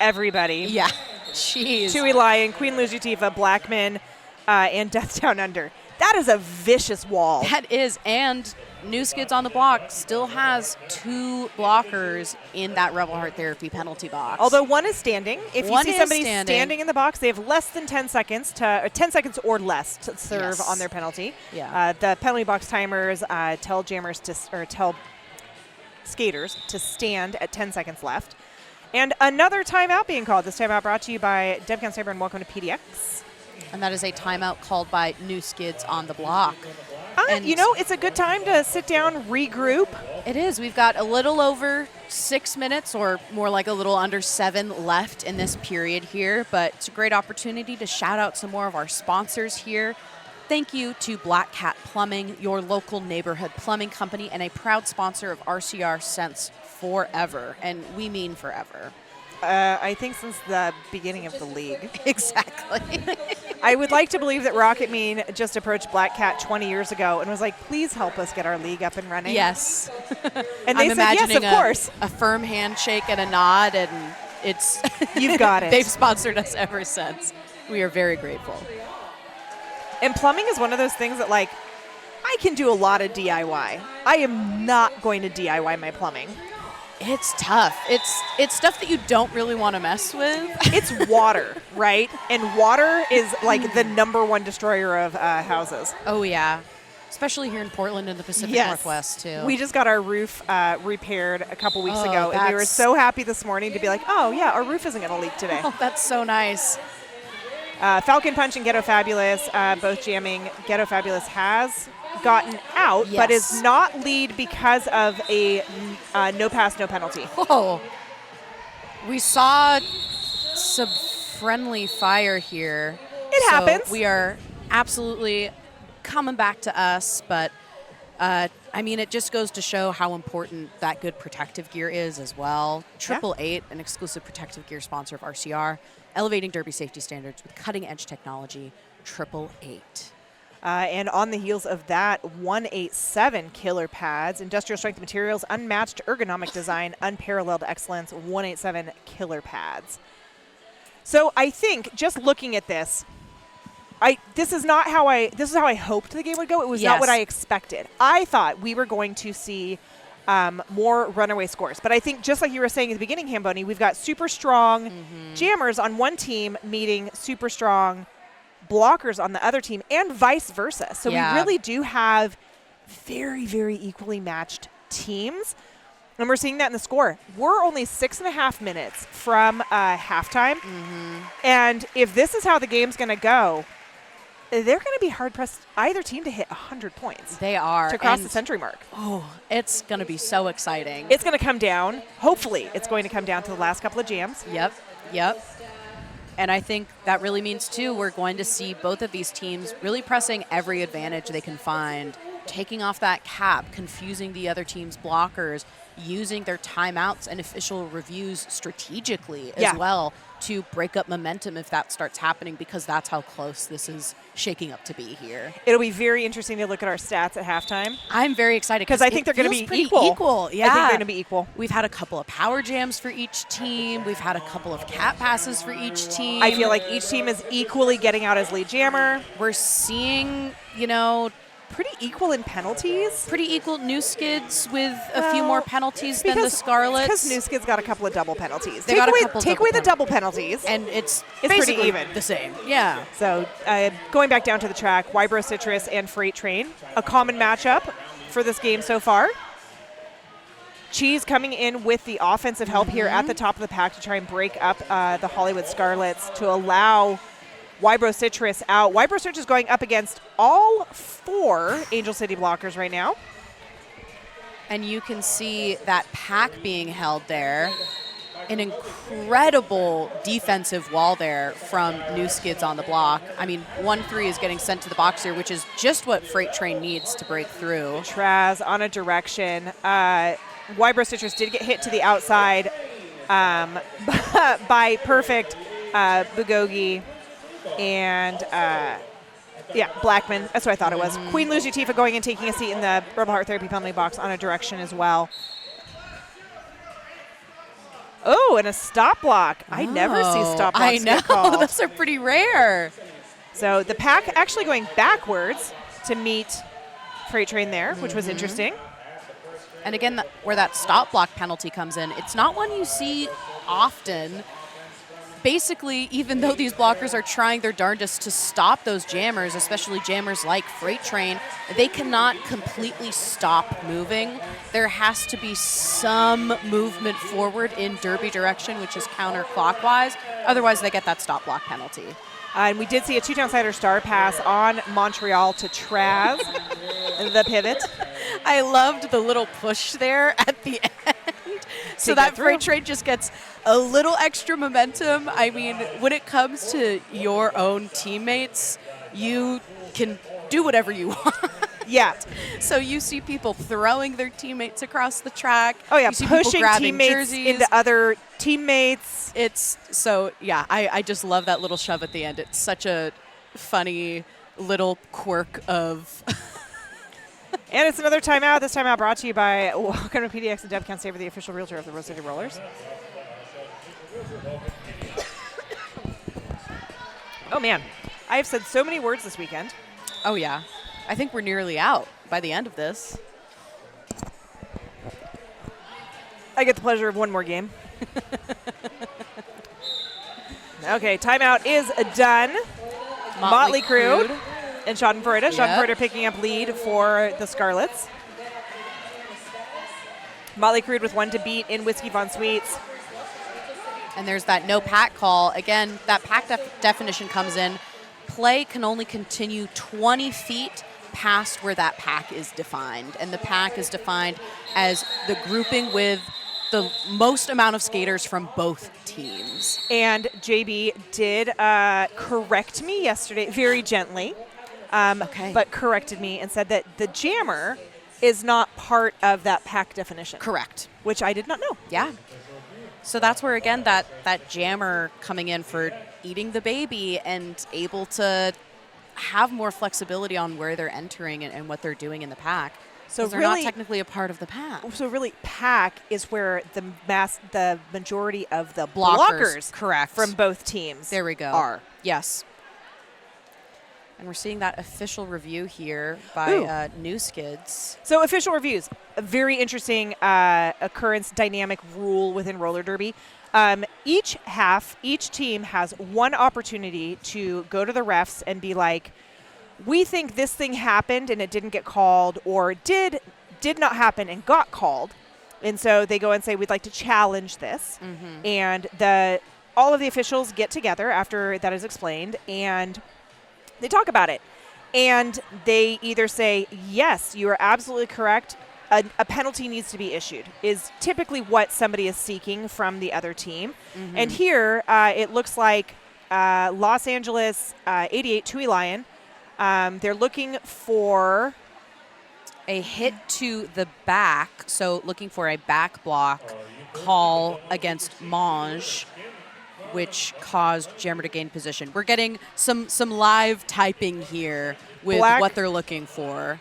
S2: everybody.
S4: Yeah. Jeez.
S2: Chewy Lion, Queen Lujitifa, Blackman, and Death Down Under. That is a vicious wall.
S4: That is, and New Skids on the Block still has 2 blockers in that Rebel Heart Therapy penalty box.
S2: Although one is standing. If
S4: One
S2: you see
S4: is
S2: somebody
S4: standing.
S2: in the box, they have less than 10 seconds or 10 seconds or less to serve
S4: Yes.
S2: on their penalty.
S4: Yeah.
S2: The penalty box timers tell jammers tell skaters to stand at 10 seconds left. And another timeout being called. This timeout brought to you by Devcon Cyber and welcome to PDX.
S4: And that is a timeout called by New Skids on the Block. And
S2: It's a good time to sit down, regroup.
S4: It is. We've got a little over 6 minutes, or more like a little under 7 left in this period here, but it's a great opportunity to shout out some more of our sponsors here. Thank you to Black Cat Plumbing, your local neighborhood plumbing company, and a proud sponsor of RCR since forever, and we mean forever.
S2: I think since the beginning of the league.
S4: Exactly.
S2: I would like to believe that Rocket Mean just approached Black Cat 20 years ago and was like, please help us get our league up and running.
S4: Yes.
S2: And they
S4: I'm
S2: said, yes,
S4: imagining
S2: of course.
S4: a firm handshake and a nod, and it's
S2: You've got it.
S4: They've sponsored us ever since. We are very grateful.
S2: And plumbing is one of those things that, like, I can do a lot of DIY. I am not going to DIY my plumbing.
S4: It's tough. It's stuff that you don't really want to mess with.
S2: It's water, right? And water is, like, the #1 destroyer of houses.
S4: Oh, yeah. Especially here in Portland in the Pacific
S2: Yes.
S4: Northwest, too.
S2: We just got our roof repaired a couple weeks
S4: Oh,
S2: ago, and we were
S4: that's-
S2: so happy this morning to be like, oh, yeah, our roof isn't going to leak today.
S4: Oh, that's so nice.
S2: Falcon Punch and Ghetto Fabulous, both jamming. Ghetto Fabulous has gotten out, but
S4: Yes.
S2: is not lead because of a no pass, no penalty.
S4: Oh. We saw some friendly fire here.
S2: It happens.
S4: We are absolutely coming back to us, but it just goes to show how important that good protective gear is as well. 888, an exclusive protective gear sponsor of RCR, elevating derby safety standards with cutting-edge technology. 888.
S2: And on the heels of that, 187 killer pads, industrial strength materials, unmatched ergonomic design, unparalleled excellence, 187 killer pads. So I think just looking at this, this is how I hoped the game would go. It was not what
S4: Yes.
S2: I expected. I thought we were going to see more runaway scores. But I think just like you were saying at the beginning, Hamboni, we've got super strong jammers on one team meeting super strong blockers on the other team, and vice versa. So
S4: Yeah.
S2: we really do have very, very equally matched teams. And we're seeing that in the score. We're only 6.5 minutes from halftime. And if this is how the game's going to go, they're going to be hard-pressed, either team, to hit 100 points
S4: They are.
S2: to cross
S4: and
S2: the century mark.
S4: Oh, it's going to be so exciting.
S2: It's going to come down. Hopefully, it's going to come down to the last couple of jams.
S4: Yep. And I think that really means, too, we're going to see both of these teams really pressing every advantage they can find, taking off that cap, confusing the other team's blockers, using their timeouts and official reviews strategically as well to break up momentum if that starts happening, because that's how close this is shaking up to be here.
S2: It'll be very interesting to look at our stats at halftime.
S4: I'm very excited
S2: Because I think they're going to be equal.
S4: Yeah.
S2: I think they're going to be equal.
S4: We've had a couple of power jams for each team. We've had a couple of cap passes for each team.
S2: I feel like each team is equally getting out as lead jammer.
S4: We're seeing,
S2: Pretty equal in penalties.
S4: pretty equal New Skids with a few more penalties than the Scarlets.
S2: Because New Skids got a couple of double penalties.
S4: They got a couple
S2: take
S4: double
S2: away the double penalties.
S4: And it's
S2: pretty
S4: basically
S2: even.
S4: the same. Yeah.
S2: So going back down to the track, Wybro Citrus and Freight Train, a common matchup for this game so far. Cheese coming in with the offensive help here at the top of the pack to try and break up the Hollywood Scarlets to allow Wybro Citrus out. Wybro Citrus is going up against all 4 Angel City blockers right now.
S4: And you can see that pack being held there. An incredible defensive wall there from New Skids on the block. 1-3 is getting sent to the box here, which is just what Freight Train needs to break through.
S2: Traz on a direction. Wybro Citrus did get hit to the outside by Perfect, Bugogi, and Blackman. That's what I thought it was. Queen Lujitifa going and taking a seat in the Rebel Heart Therapy penalty box on a direction as well. Oh, and a stop block. I never see stop blocks
S4: I know.
S2: get called.
S4: Those are pretty rare.
S2: So the pack actually going backwards to meet Freight Train there, which was interesting.
S4: And again, where that stop block penalty comes in, it's not one you see often. Basically, even though these blockers are trying their darndest to stop those jammers, especially jammers like Freight Train, they cannot completely stop moving. There has to be some movement forward in derby direction, which is counterclockwise. Otherwise, they get that stop block penalty.
S2: And we did see a 2-down-sider star pass on Montreal to Traz, the pivot.
S4: I loved the little push there at the end. So that Freight Train just gets a little extra momentum. I mean, when it comes to your own teammates, you can do whatever you want.
S2: Yeah.
S4: So you see people throwing their teammates across the track.
S2: Oh, yeah,
S4: you see people
S2: pushing
S4: grabbing
S2: teammates
S4: jerseys.
S2: into other teammates.
S4: It's so, yeah, I just love that little shove at the end. It's such a funny little quirk of...
S2: And it's another timeout. This timeout brought to you by Welcome to PDX and Deb Count Saver, the official realtor of the Rose City Rollers. Oh, man. I have said so many words this weekend.
S4: Oh, yeah. I think we're nearly out by the end of this.
S2: I get the pleasure of one more game. Okay, timeout is done. Motley Crue and Schadenfreude.
S4: Yep.
S2: Schadenfreude picking up lead for the Scarlets. Motley Crue with one to beat in Whiskey Von Sweets.
S4: And there's that no pack call. Again, that pack definition comes in. Play can only continue 20 feet past where that pack is defined. And the pack is defined as the grouping with the most amount of skaters from both teams.
S2: And JB did correct me yesterday very gently, but corrected me and said that the jammer is not part of that pack definition.
S4: Correct.
S2: Which I did not know.
S4: Yeah. So that's where, again, that jammer coming in for eating the baby and able to have more flexibility on where they're entering and what they're doing in the pack. So they're not technically a part of the pack.
S2: So really, pack is where the majority of the
S4: blockers correct,
S2: from both teams
S4: there we go.
S2: Are.
S4: Yes. And we're seeing that official review here by New Skids.
S2: So official reviews, a very interesting occurrence, dynamic rule within roller derby. Each team has one opportunity to go to the refs and be like, we think this thing happened and it didn't get called, or did not happen and got called. And so they go and say, we'd like to challenge this. Mm-hmm. And all of the officials get together after that is explained, and they talk about it. And they either say, yes, you are absolutely correct, a penalty needs to be issued, is typically what somebody is seeking from the other team. Mm-hmm. And here it looks like Los Angeles 88 Tui Lion, they're looking for
S4: a hit to the back, so looking for a back block call against Mange, which caused Jammer to gain position. We're getting some live typing here with what they're looking for.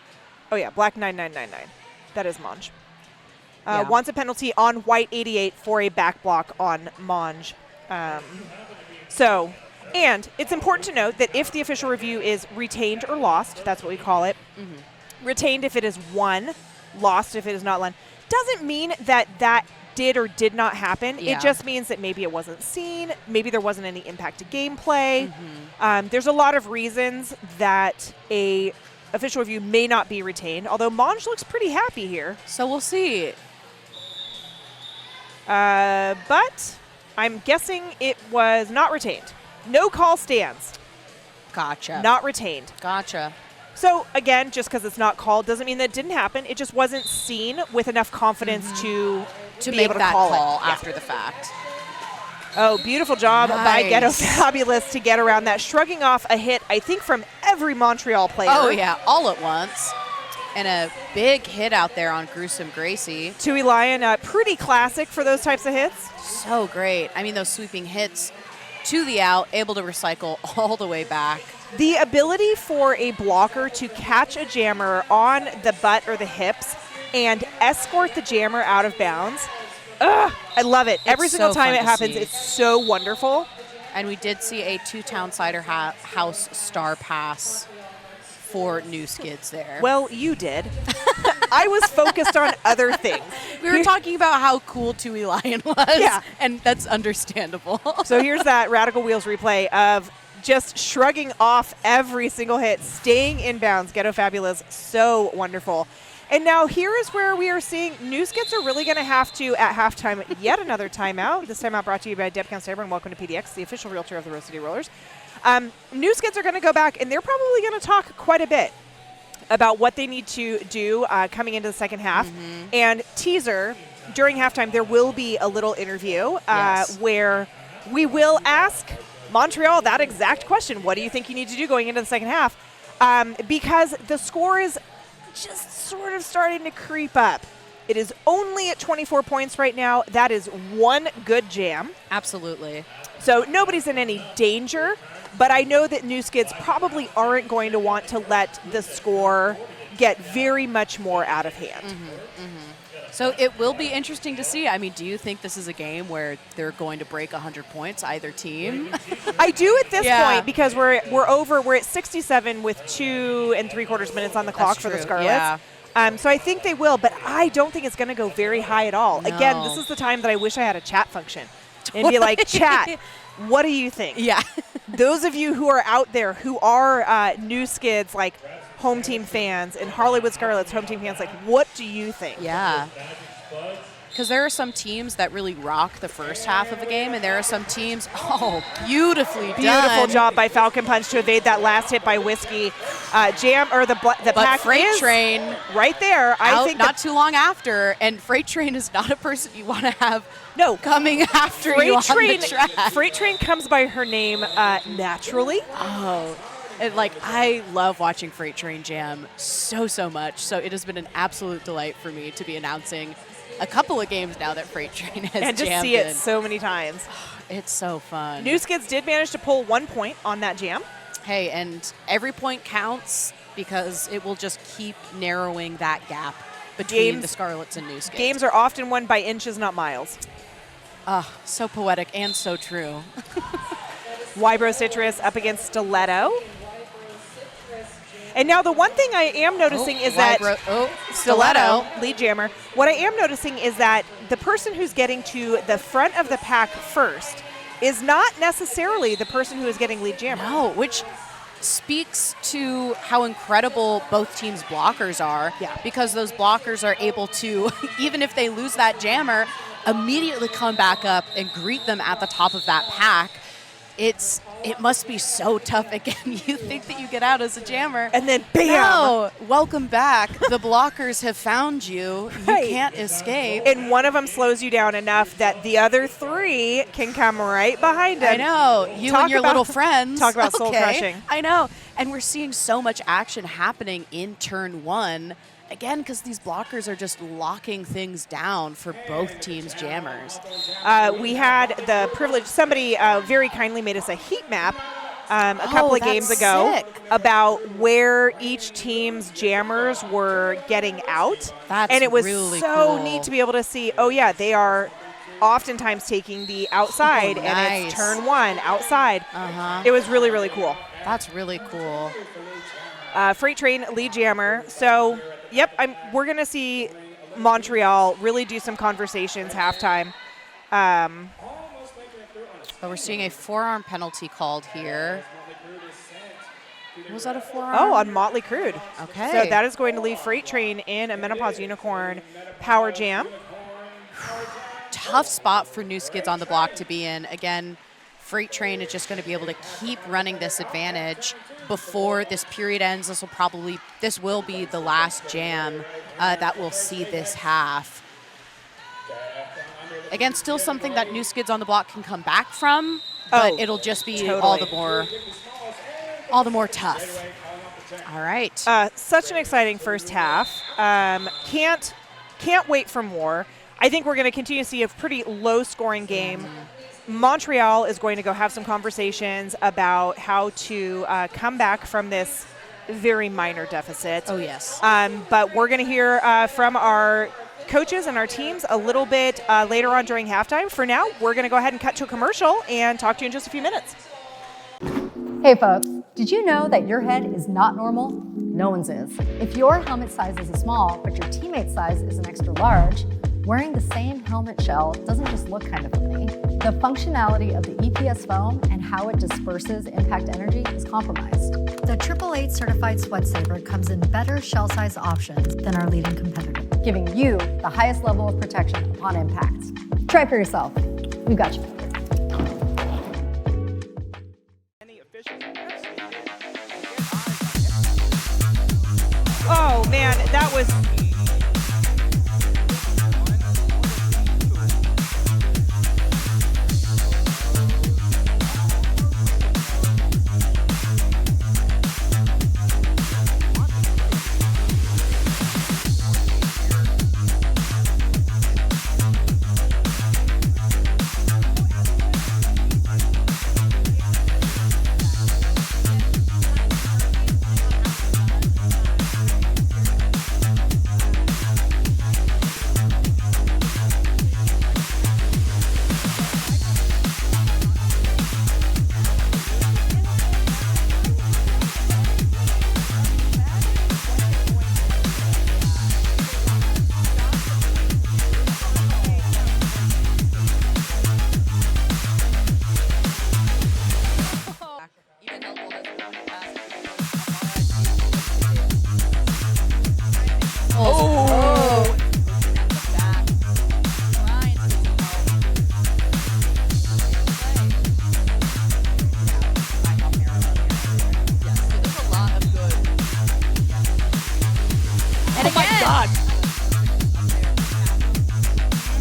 S2: Oh, yeah, Black 9999. That is Mange. Wants a penalty on White 88 for a back block on Mange. And it's important to note that if the official review is retained or lost, that's what we call it. Mm-hmm. Retained if it is won, lost if it is not won. Doesn't mean that did or did not happen. Yeah. It just means that maybe it wasn't seen, maybe there wasn't any impact to gameplay. Mm-hmm. There's a lot of reasons that a official review may not be retained, although Mange looks pretty happy here.
S4: So we'll see.
S2: But I'm guessing it was not retained. No call stands.
S4: Gotcha.
S2: Not retained.
S4: Gotcha.
S2: So, again, just because it's not called doesn't mean that it didn't happen. It just wasn't seen with enough confidence to be
S4: make
S2: able to
S4: that
S2: call it
S4: after the fact.
S2: Oh, beautiful job by Ghetto Fabulous to get around that, shrugging off a hit, I think, from every Montreal player.
S4: Oh, yeah, all at once. And a big hit out there on Gruesome Gracie.
S2: Tui Lion, pretty classic for those types of hits.
S4: So great. I mean, those sweeping hits to the out, able to recycle all the way back.
S2: The ability for a blocker to catch a jammer on the butt or the hips and escort the jammer out of bounds I love it. Every single
S4: so
S2: time
S4: fun
S2: it
S4: to
S2: happens,
S4: see.
S2: it's so wonderful.
S4: And we did see a 2-town cider house star pass for New Skids there.
S2: Well, you did. I was focused on other things.
S4: we were talking about how cool Tui Lion was.
S2: Yeah.
S4: And that's understandable.
S2: So here's that Radical Wheels replay of just shrugging off every single hit, staying inbounds. Ghetto Fabulous, so wonderful. And now here is where we are seeing New Skids are really going to have to, at halftime, yet another timeout. This timeout brought to you by Debcon Saber, and welcome to PDX, the official realtor of the Rose City Rollers. New Skids are going to go back, and they're probably going to talk quite a bit about what they need to do coming into the second half. And teaser, during halftime, there will be a little interview
S4: Yes.
S2: where we will ask Montreal that exact question. What do you think you need to do going into the second half? Because the score is just sort of starting to creep up. It is only at 24 points right now. That is one good jam.
S4: Absolutely.
S2: So nobody's in any danger, but I know that New Skids probably aren't going to want to let the score get very much more out of hand.
S4: So it will be interesting to see. I mean, do you think this is a game where they're going to break 100 points, either team?
S2: I do at this
S4: Yeah.
S2: point because we're at 67 with 2 3/4 minutes on the clock for the
S4: true,
S2: Scarlets.
S4: yeah.
S2: So I think they will, but I don't think it's going to go very high at all. Again,
S4: No.
S2: this is the time that I wish I had a chat function and be like, chat, what do you think?
S4: Yeah.
S2: Those of you who are out there who are New Skids, like home team fans, and Hollywood Scarlets home team fans, like, what do you think?
S4: Yeah. Because there are some teams that really rock the first half of a game, and there are some teams, beautifully
S2: Beautiful
S4: done.
S2: job by Falcon Punch to evade that last hit by Whiskey. The
S4: But
S2: pack
S4: Freight
S2: is
S4: Train
S2: right there. I
S4: out
S2: think
S4: not too long after, and Freight Train is not a person you want to have
S2: no
S4: coming after you on the track.
S2: Freight Train comes by her name naturally.
S4: And I love watching Freight Train jam so much. So it has been an absolute delight for me to be announcing a couple of games now that Freight Train has
S2: And just
S4: jammed
S2: see it
S4: in.
S2: so many times.
S4: It's so fun.
S2: New Skids did manage to pull 1 point on that jam.
S4: Hey, and every point counts because it will just keep narrowing that gap between the Scarlets and New Skids.
S2: Games are often won by inches, not miles.
S4: So poetic and so true.
S2: Wybro Citrus up against Stiletto. And now the one thing I am noticing is that Stiletto, lead jammer, what I am noticing is that the person who's getting to the front of the pack first is not necessarily the person who is getting lead jammer.
S4: No, which speaks to how incredible both teams' blockers are.
S2: Yeah.
S4: Because those blockers are able to, even if they lose that jammer, immediately come back up and greet them at the top of that pack. It must be so tough. Again, you think that you get out as a jammer.
S2: And then bam!
S4: No, welcome back. The blockers have found you.
S2: Right.
S4: You can't escape.
S2: And one of them slows you down enough that the other 3 can come right behind him.
S4: I know. You
S2: Talk
S4: and your
S2: about-
S4: little friends.
S2: talk about soul
S4: Okay.
S2: crushing.
S4: I know. And we're seeing so much action happening in turn 1. Again, because these blockers are just locking things down for both teams' jammers.
S2: We had the privilege, somebody very kindly made us a heat map a couple of games
S4: that's
S2: ago
S4: sick.
S2: about where each team's jammers were getting out.
S4: That's
S2: and it was
S4: really
S2: so
S4: cool.
S2: neat to be able to see, they are oftentimes taking the outside, and
S4: nice.
S2: it's turn 1 outside.
S4: Uh-huh.
S2: It was really, really cool.
S4: That's really cool.
S2: Freight Train, lead jammer. So, we're going to see Montreal really do some conversations halftime.
S4: But we're seeing a forearm penalty called here. Was that a forearm?
S2: Oh, on Motley Crude.
S4: Okay.
S2: So that is going to leave Freight Train in a Menopause Unicorn power jam.
S4: Tough spot for New Skids on the block to be in. Again, Freight Train is just going to be able to keep running this advantage before this period ends. This will be the last jam that will see this half. Again, still something that New Skids on the block can come back from, but it'll just be all the more tough. All right.
S2: Such an exciting first half. Can't wait for more. I think we're going to continue to see a pretty low-scoring game. Montreal is going to go have some conversations about how to come back from this very minor deficit.
S4: Oh, yes.
S2: But we're going to hear from our coaches and our teams a little bit later on during halftime. For now, we're going to go ahead and cut to a commercial and talk to you in just a few minutes.
S5: Hey folks, did you know that your head is not normal? No one's is. If your helmet size is a small, but your teammate's size is an extra large, wearing the same helmet shell doesn't just look kind of funny. The functionality of the EPS foam and how it disperses impact energy is compromised.
S6: The 888 certified Sweat Saver comes in better shell size options than our leading competitor,
S5: giving you the highest level of protection upon impact. Try for yourself. We've got you.
S2: Oh man, that was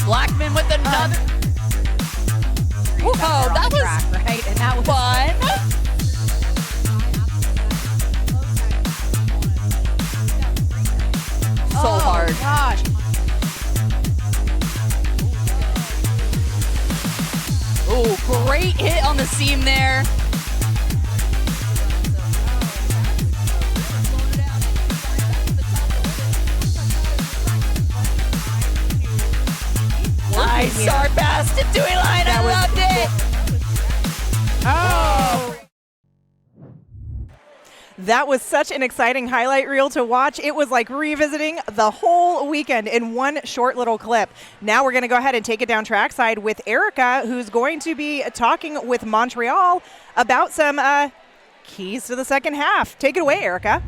S4: Blackman with another. Whoa, that was
S2: track, right? And that was
S4: fun. So hard.
S2: Gosh.
S4: Oh, great hit on the seam there. Nice start pass to Dewey Line. I loved it.
S2: Oh. That was such an exciting highlight reel to watch. It was like revisiting the whole weekend in one short little clip. Now we're going to go ahead and take it down trackside with Erica, who's going to be talking with Montreal about some keys to the second half. Take it away, Erica.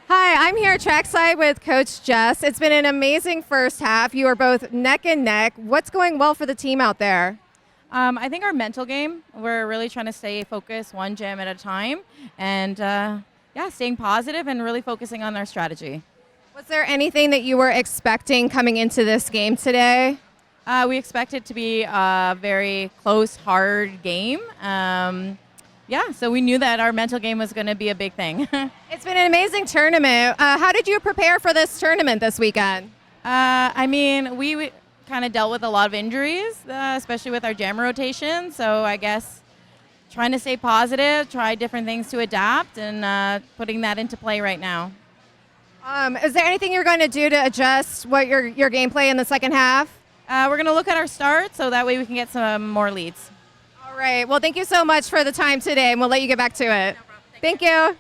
S7: Hi, I'm here trackside with Coach Jess. It's been an amazing first half. You are both neck and neck. What's going well for the team out there?
S8: I think our mental game, we're really trying to stay focused one gym at a time and staying positive and really focusing on our strategy.
S7: Was there anything that you were expecting coming into this game today?
S8: We expect it to be a very close, hard game. So we knew that our mental game was going to be a big thing.
S7: It's been an amazing tournament. How did you prepare for this tournament this weekend?
S8: We kind of dealt with a lot of injuries, especially with our jam rotation. So I guess trying to stay positive, try different things to adapt, and putting that into play right now.
S7: Is there anything you're going to do to adjust what your gameplay in the second half?
S8: We're going to look at our start so that way we can get some more leads.
S7: All right. Well, thank you so much for the time today, and we'll let you get back to it. Thank you.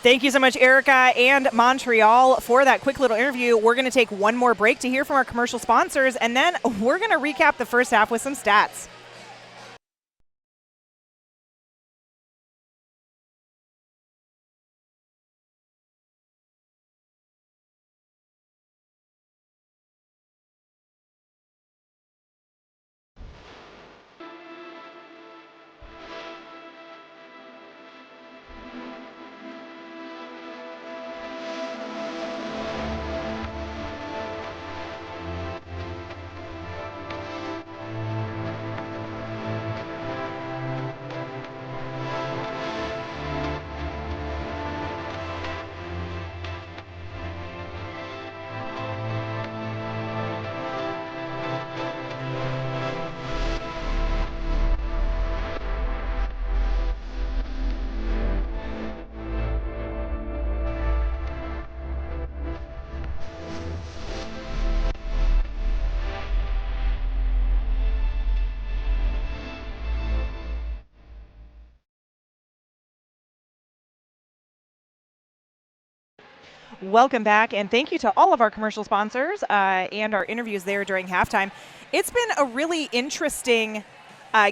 S2: Thank you so much, Erica and Montreal, for that quick little interview. We're going to take one more break to hear from our commercial sponsors, and then we're going to recap the first half with some stats. Welcome back, and thank you to all of our commercial sponsors and our interviews there during halftime. It's been a really interesting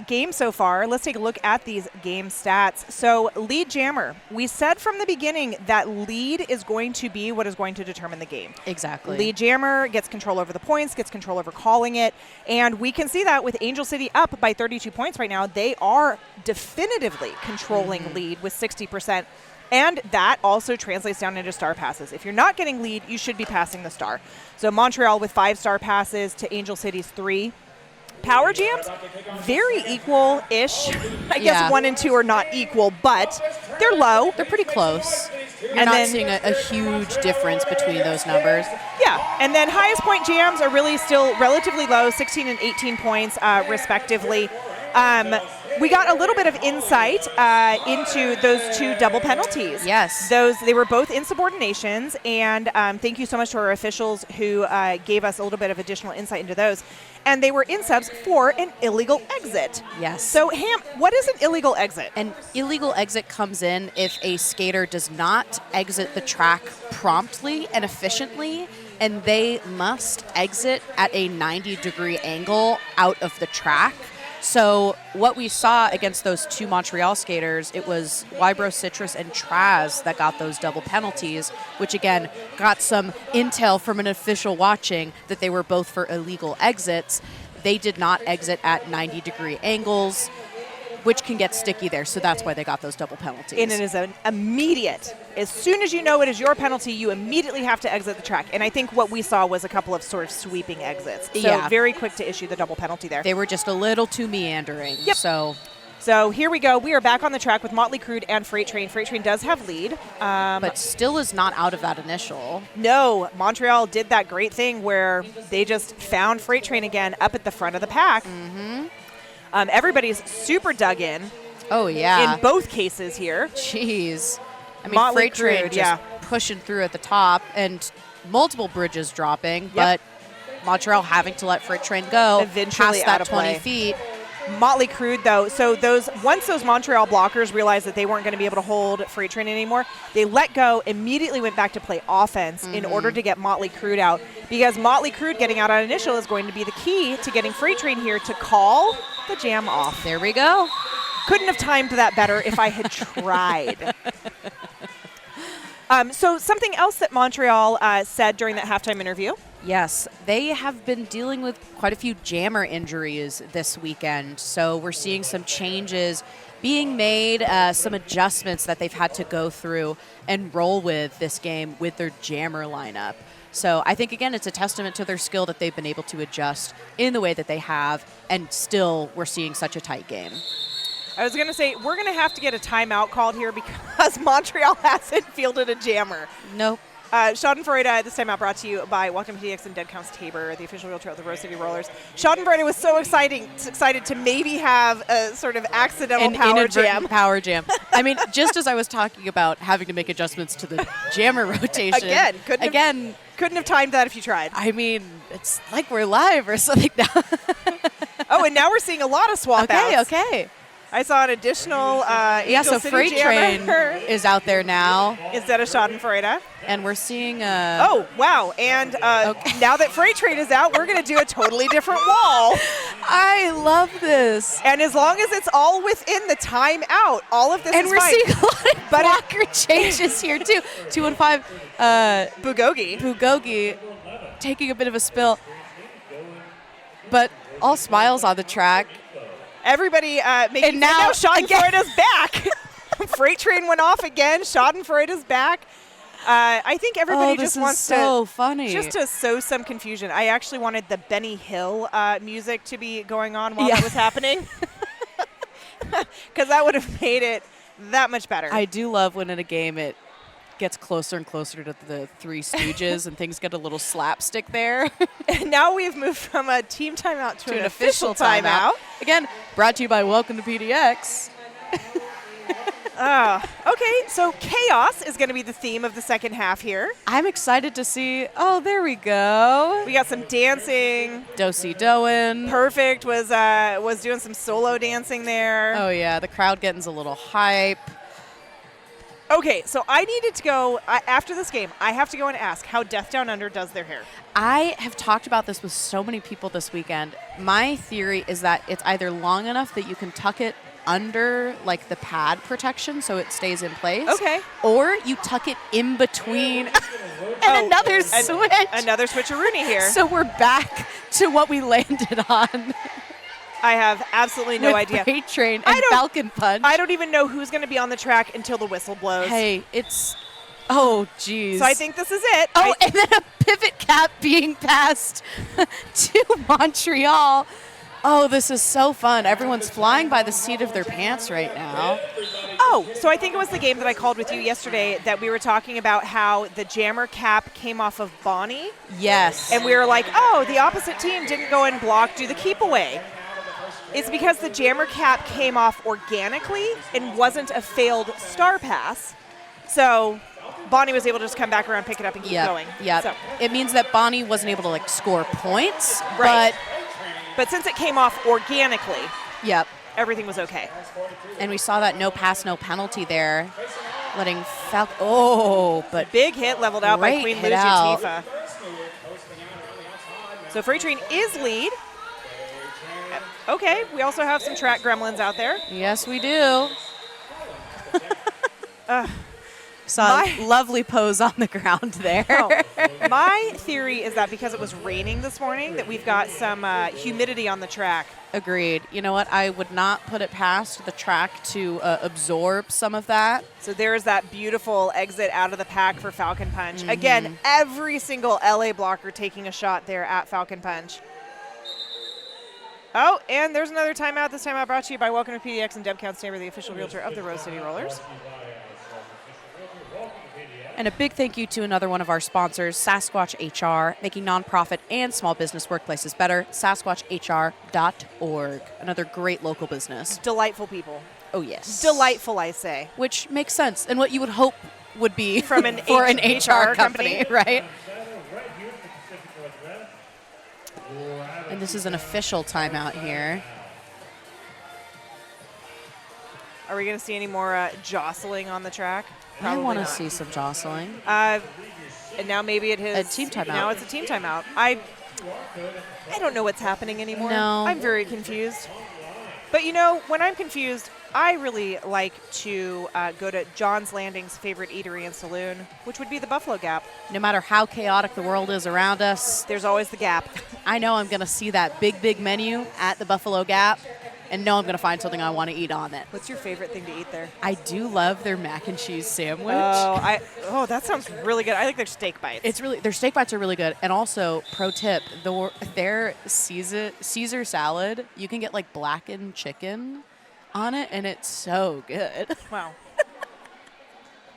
S2: game so far. Let's take a look at these game stats. So lead jammer. We said from the beginning that lead is going to be what is going to determine the game.
S4: Exactly.
S2: Lead jammer gets control over the points, gets control over calling it, and we can see that with Angel City up by 32 points right now. They are definitively controlling lead with 60%. And that also translates down into star passes. If you're not getting lead, you should be passing the star. So Montreal with 5 star passes to Angel City's 3. Power jams, very equal-ish. I guess 1 and 2 are not equal, but they're low.
S4: They're pretty close. You're
S2: And
S4: not
S2: then-
S4: seeing a huge difference between those numbers.
S2: Yeah, and then highest point jams are really still relatively low, 16 and 18 points respectively. We got a little bit of insight into those 2 double penalties.
S4: Yes.
S2: They were both insubordinations, and thank you so much to our officials who gave us a little bit of additional insight into those. And they were in-subs for an illegal exit.
S4: Yes.
S2: So, Ham, what is an illegal exit?
S4: An illegal exit comes in if a skater does not exit the track promptly and efficiently, and they must exit at a 90-degree angle out of the track. So what we saw against those 2 Montreal skaters, it was Wybro Citrus and Traz that got those double penalties, which again got some intel from an official watching that they were both for illegal exits. They did not exit at 90-degree angles, which can get sticky there. So that's why they got those double penalties.
S2: And it is an immediate. As soon as you know it is your penalty, you immediately have to exit the track. And I think what we saw was a couple of sort of sweeping exits. So very quick to issue the double penalty there.
S4: They were just a little too meandering.
S2: Yep.
S4: So
S2: here we go. We are back on the track with Motley Crude and Freight Train. Freight Train does have lead.
S4: but still is not out of that initial.
S2: No, Montreal did that great thing where they just found Freight Train again up at the front of the pack. Everybody's super dug in.
S4: Oh, yeah.
S2: In both cases here.
S4: Jeez. I mean,
S2: Motley
S4: Freight Train
S2: Crude,
S4: just pushing through at the top and multiple bridges dropping, but Montreal having to let Freight Train go
S2: Eventually
S4: past
S2: out
S4: that
S2: of
S4: 20
S2: play.
S4: feet.
S2: Motley Crude, though, so once those Montreal blockers realized that they weren't going to be able to hold Freight Train anymore, they let go, immediately went back to play offense in order to get Motley Crude out, because Motley Crude getting out on initial is going to be the key to getting Freight Train here to call the jam off.
S4: There we go.
S2: Couldn't have timed that better if I had tried. So something else that Montreal said during that halftime interview.
S4: Yes, they have been dealing with quite a few jammer injuries this weekend. So we're seeing some changes being made, some adjustments that they've had to go through and roll with this game with their jammer lineup. So I think, again, it's a testament to their skill that they've been able to adjust in the way that they have, and still we're seeing such a tight game.
S2: I was going to say, we're going to have to get a timeout called here because Montreal hasn't fielded a jammer.
S4: Nope.
S2: Schadenfreude, this timeout brought to you by Welcome to DX and Dead Counts Tabor, the official wheelchair of the Rose City Rollers. Schadenfreude was so excited to maybe have a sort of accidental power jam.
S4: Power jam. I mean, just as I was talking about having to make adjustments to the jammer rotation.
S2: Couldn't have timed that if you tried.
S4: I mean, it's like we're live or something now.
S2: Oh, and now we're seeing a lot of swap outs.
S4: Okay.
S2: I saw an additional Angel
S4: so
S2: City
S4: Freight Train
S2: jammer
S4: is out there now.
S2: instead of Schadenfreude.
S4: And we're seeing
S2: Oh, wow. And now that Freight Train is out, we're going to do a totally different wall.
S4: I love this.
S2: And as long as it's all within the timeout, all of this
S4: And
S2: is
S4: we're
S2: fine.
S4: seeing a lot of blocker changes here, too. 215 Bugogi taking a bit of a spill. But all smiles on the track.
S2: Everybody making
S4: And now
S2: Schadenfreude's back. Freight Train went off again. Schadenfreude's back. I think everybody
S4: this
S2: just
S4: is
S2: wants
S4: so
S2: to
S4: funny.
S2: just to sow some confusion. I actually wanted the Benny Hill music to be going on while that was happening, because that would have made it that much better.
S4: I do love when in a game it gets closer and closer to the Three Stooges and things get a little slapstick there.
S2: And now we've moved from a team timeout to an official timeout.
S4: Again, brought to you by Welcome to PDX.
S2: Okay, so chaos is going to be the theme of the second half here.
S4: I'm excited to see. Oh, there we go.
S2: We got some dancing.
S4: Dosey Doan.
S2: Perfect was doing some solo dancing there.
S4: Oh yeah, the crowd getting a little hype.
S2: Okay, so I needed to go, after this game, I have to go and ask how Death Down Under does their hair.
S4: I have talked about this with so many people this weekend. My theory is that it's either long enough that you can tuck it under like the pad protection so it stays in place.
S2: Okay.
S4: Or you tuck it in between and another switch.
S2: Another switcheroony here.
S4: So we're back to what we landed on.
S2: I have absolutely no idea.
S4: Freight Train and Falcon Punch.
S2: I don't even know who's going to be on the track until the whistle blows.
S4: Hey, it's... Oh, geez.
S2: So I think this is it.
S4: Oh, and then a pivot cap being passed to Montreal. Oh, this is so fun. Everyone's flying by the seat of their pants right now.
S2: Oh, so I think it was the game that I called with you yesterday that we were talking about how the jammer cap came off of Bonnie.
S4: Yes.
S2: And we were like, oh, the opposite team didn't go and do the keep away. It's because the jammer cap came off organically and wasn't a failed star pass. So Bonnie was able to just come back around, pick it up, and keep going.
S4: Yeah.
S2: So.
S4: It means that Bonnie wasn't able to like score points,
S2: right. But since it came off organically,
S4: yep,
S2: everything was okay.
S4: And we saw that no pass, no penalty there, letting Falcon. Oh, but
S2: big hit leveled out by Queen Lucia
S4: out.
S2: Tifa. So Freight Train is lead. Okay, we also have some track gremlins out there.
S4: Yes, we do. Saw a lovely pose on the ground there.
S2: My theory is that because it was raining this morning, that we've got some humidity on the track.
S4: Agreed. You know what? I would not put it past the track to absorb some of that.
S2: So there is that beautiful exit out of the pack for Falcon Punch. Again, every single LA blocker taking a shot there at Falcon Punch. Oh, and there's another timeout. This timeout brought to you by Welcome to PDX and Deb Counstamber, the official realtor of the Rose City Rollers.
S4: And a big thank you to another one of our sponsors, Sasquatch HR, making nonprofit and small business workplaces better, sasquatchr.org. Another great local business.
S2: Delightful people.
S4: Oh, yes.
S2: Delightful, I say.
S4: Which makes sense, and what you would hope would be
S2: from an
S4: for an HR company, right? And this is an official timeout here.
S2: Are we going to see any more jostling on the track? Probably
S4: I want to
S2: not.
S4: see some jostling.
S2: And now maybe it is
S4: a team timeout.
S2: Now it's a team timeout. I don't know what's happening anymore.
S4: No.
S2: I'm very confused. But you know, when I'm confused, I really like to go to John's Landing's favorite eatery and saloon, which would be the Buffalo Gap.
S4: No matter how chaotic the world is around us,
S2: there's always the Gap.
S4: I know I'm going to see that big menu at the Buffalo Gap and know I'm going to find something I want to eat on it.
S2: What's your favorite thing to eat there?
S4: I do love their mac and cheese sandwich.
S2: Oh, that sounds really good. I like their steak bites.
S4: Their steak bites are really good. And also, pro tip, their Caesar salad, you can get like blackened chicken on it, and it's so good.
S2: Wow.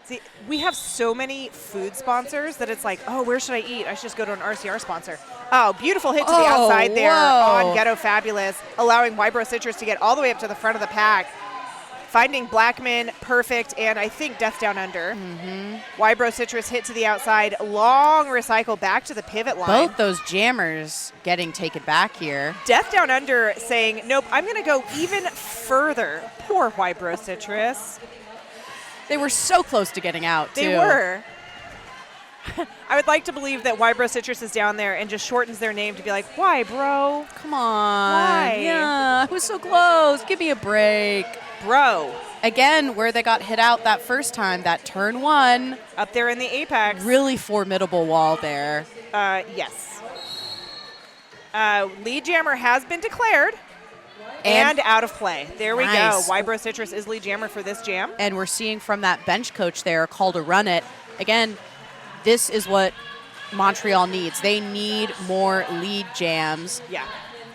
S2: See, we have so many food sponsors that it's like, oh, where should I eat? I should just go to an RCR sponsor. Oh, beautiful hit to the outside there on Ghetto Fabulous, allowing Wybro Citrus to get all the way up to the front of the pack. Finding Blackman, perfect, and I think Death Down Under. Wybro Citrus hit to the outside, long recycle back to the pivot line.
S4: Both those jammers getting taken back here.
S2: Death Down Under saying, nope, I'm going to go even further. Poor Wybro Citrus.
S4: They were so close to getting out, too.
S2: They were. I would like to believe that Wybro Citrus is down there and just shortens their name to be like, why, bro?
S4: Come on.
S2: Why?
S4: Yeah, I was so close. Give me a break.
S2: Bro.
S4: Again, where they got hit out that first time, that turn one.
S2: Up there in the apex.
S4: Really formidable wall there.
S2: Yes. Lead jammer has been declared. And out of play. There we go. Wybro Citrus is lead jammer for this jam.
S4: And we're seeing from that bench coach there, call to run it. Again, this is what Montreal needs. They need more lead jams.
S2: Yeah.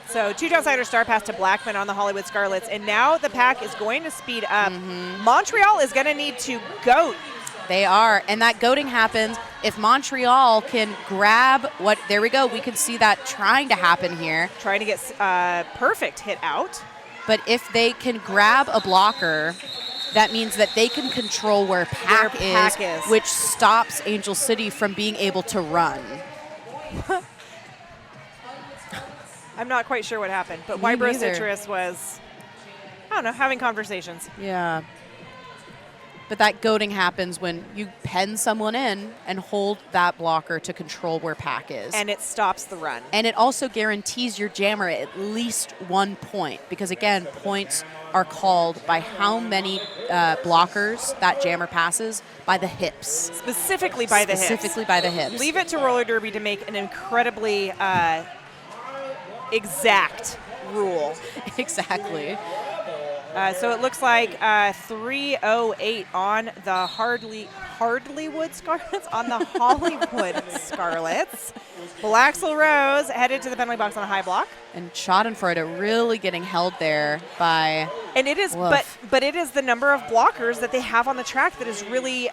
S2: So 2 downsider star pass to Blackman on the Hollywood Scarlets. And now the pack is going to speed up. Montreal is going to need to goat.
S4: They are. And that goating happens if Montreal can grab what, there we go. We can see that trying to happen here.
S2: Trying to get perfect hit out.
S4: But if they can grab a blocker, that means that they can control where Pack is, which stops Angel City from being able to run.
S2: I'm not quite sure what happened, but Wybro Citrus was, I don't know, having conversations.
S4: Yeah. But that goading happens when you pen someone in and hold that blocker to control where pack is.
S2: And it stops the run.
S4: And it also guarantees your jammer at least 1 point because, again, points are called by how many blockers that jammer passes by the hips.
S2: Specifically by the hips.
S4: Specifically by the hips.
S2: Leave it to roller derby to make an incredibly exact rule.
S4: Exactly.
S2: So it looks like 3:08 on the Hardlywood Scarlets, on the Hollywood Scarlets. Blaxel Rose headed to the penalty box on a high block.
S4: And Schadenfreude really getting held there by.
S2: And it is, but it is the number of blockers that they have on the track that is really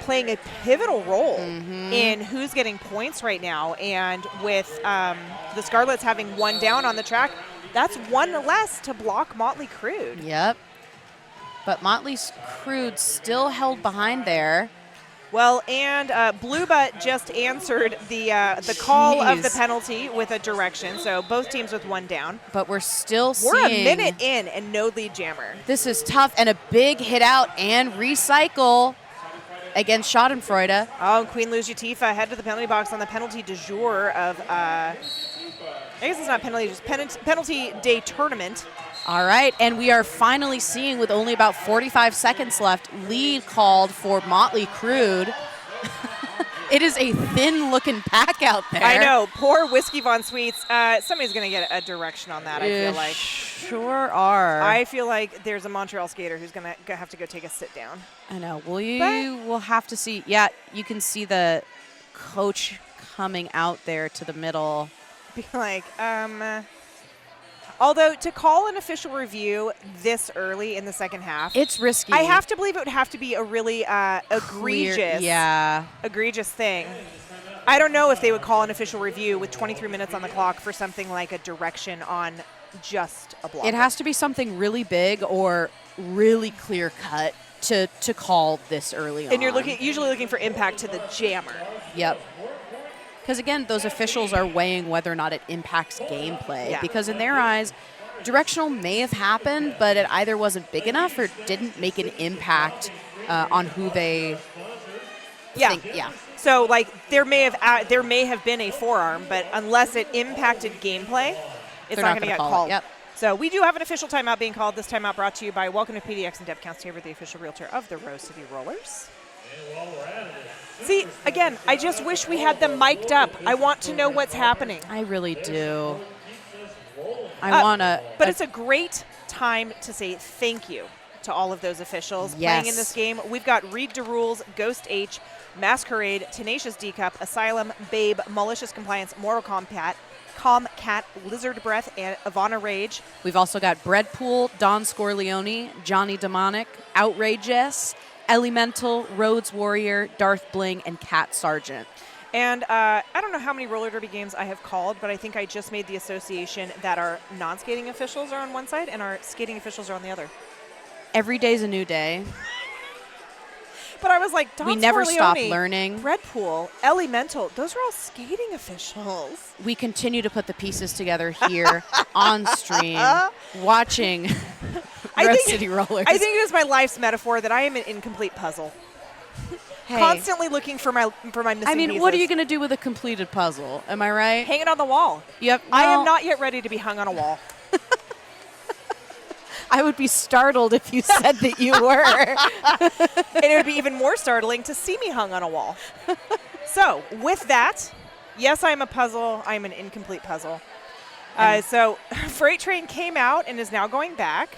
S2: playing a pivotal role in who's getting points right now. And with the Scarlets having one down on the track, that's one less to block Motley Crude.
S4: Yep. But Motley Crude still held behind there.
S2: Well, and Blue Butt just answered the call of the penalty with a direction. So both teams with one down.
S4: But we're still
S2: We're
S4: seeing.
S2: a minute in and no lead jammer.
S4: This is tough. And a big hit out and recycle against Schadenfreude.
S2: Oh, Queen Luzutifa head to the penalty box on the penalty du jour of, I guess it's not penalty, just penalty day tournament.
S4: All right, and we are finally seeing, with only about 45 seconds left, lead called for Motley Crude. It is a thin-looking pack out there.
S2: I know. Poor Whiskey Von Sweets. Somebody's going to get a direction on that, I feel like.
S4: Sure are.
S2: I feel like there's a Montreal skater who's going to have to go take a sit down.
S4: I know. We'll have to see. Yeah, you can see the coach coming out there to the middle.
S2: Be like, although to call an official review this early in the second half,
S4: it's risky.
S2: I have to believe it would have to be a really egregious, egregious thing. I don't know if they would call an official review with 23 minutes on the clock for something like a direction on just a block.
S4: It has to be something really big or really clear cut to call this early on.
S2: And you're usually looking for impact to the jammer.
S4: Yep. Because, again, those officials are weighing whether or not it impacts gameplay.
S2: Yeah.
S4: Because in their eyes, directional may have happened, but it either wasn't big enough or didn't make an impact on who they think. Yeah.
S2: So, like, there may have been a forearm, but unless it impacted gameplay, it's not going to get called.
S4: Yep.
S2: So we do have an official timeout being called. This timeout brought to you by Welcome to PDX and Deb Counts Tabor, the official realtor of the Rose City Rollers. See, again, I just wish we had them mic'd up. I want to know what's happening.
S4: I really do. I want to.
S2: But it's a great time to say thank you to all of those officials playing in this game. We've got Read the Rules, Ghost H, Masquerade, Tenacious D-Cup, Asylum, Babe, Malicious Compliance, Mortal Kombat, Cat, Lizard Breath, and Ivana Rage.
S4: We've also got Breadpool, Don Scorleone, Johnny Demonic, Outrageous, Elemental, Rhodes Warrior, Darth Bling, and Cat Sargent.
S2: And I don't know how many roller derby games I have called, but I think I just made the association that our non-skating officials are on one side and our skating officials are on the other.
S4: Every day's a new day.
S2: But I was like, Don
S4: we never stop
S2: Scorleone,
S4: learning.
S2: Breadpool, Elemental, those are all skating officials.
S4: We continue to put the pieces together here on stream, watching Rose City Rollers.
S2: I think it is my life's metaphor that I am an incomplete puzzle.
S4: Hey.
S2: Constantly looking for my missing pieces.
S4: What are you going to do with a completed puzzle? Am I right?
S2: Hang it on the wall.
S4: Yep.
S2: I am not yet ready to be hung on a wall.
S4: I would be startled if you said that you were.
S2: And it would be even more startling to see me hung on a wall. So, with that, yes, I'm a puzzle. I'm an incomplete puzzle. So, Freight Train came out and is now going back.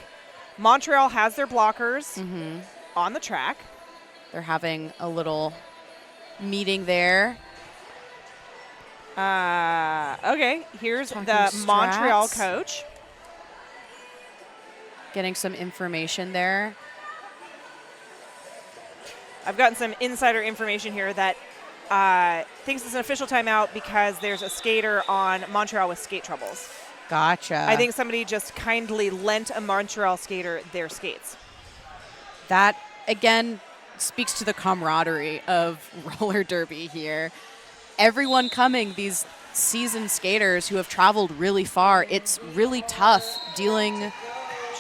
S2: Montreal has their blockers on the track.
S4: They're having a little meeting there.
S2: Okay, here's
S4: Talking
S2: the Montreal
S4: strats.
S2: coach.
S4: Getting some information there.
S2: I've gotten some insider information here that thinks it's an official timeout because there's a skater on Montreal with skate troubles.
S4: Gotcha.
S2: I think somebody just kindly lent a Montreal skater their skates.
S4: That, again, speaks to the camaraderie of roller derby here. Everyone coming, these seasoned skaters who have traveled really far, it's really tough dealing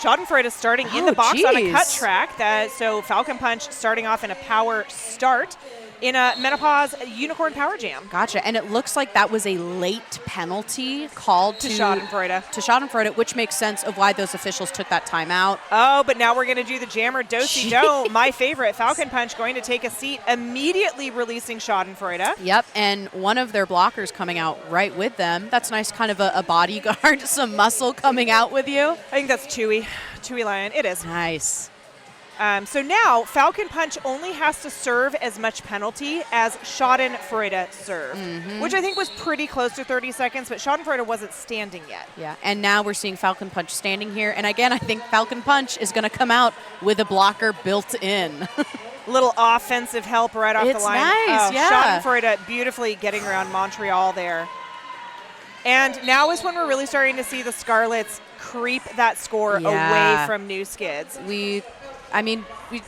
S2: Schadenfreude is starting in the box on a
S4: geez.
S2: cut track. So Falcon Punch starting off in a power start in a Menopause Unicorn Power Jam.
S4: Gotcha. And it looks like that was a late penalty called
S2: To Schadenfreude.
S4: To Schadenfreude, which makes sense of why those officials took that timeout.
S2: Oh, but now we're going to do the jammer do-si-do. My favorite, Falcon Punch going to take a seat, immediately releasing Schadenfreude.
S4: Yep, and one of their blockers coming out right with them. That's nice, kind of a bodyguard, some muscle coming out with you.
S2: I think that's Chewy Lion. It is.
S4: Nice.
S2: So now Falcon Punch only has to serve as much penalty as Schadenfreude served, which I think was pretty close to 30 seconds, but Schadenfreude wasn't standing yet.
S4: Yeah, and now we're seeing Falcon Punch standing here. And again, I think Falcon Punch is going to come out with a blocker built in.
S2: Little offensive help right off the
S4: It's
S2: line.
S4: nice, yeah.
S2: Schadenfreude beautifully getting around Montreal there. And now is when we're really starting to see the Scarlets creep that score away from New Skids.
S4: We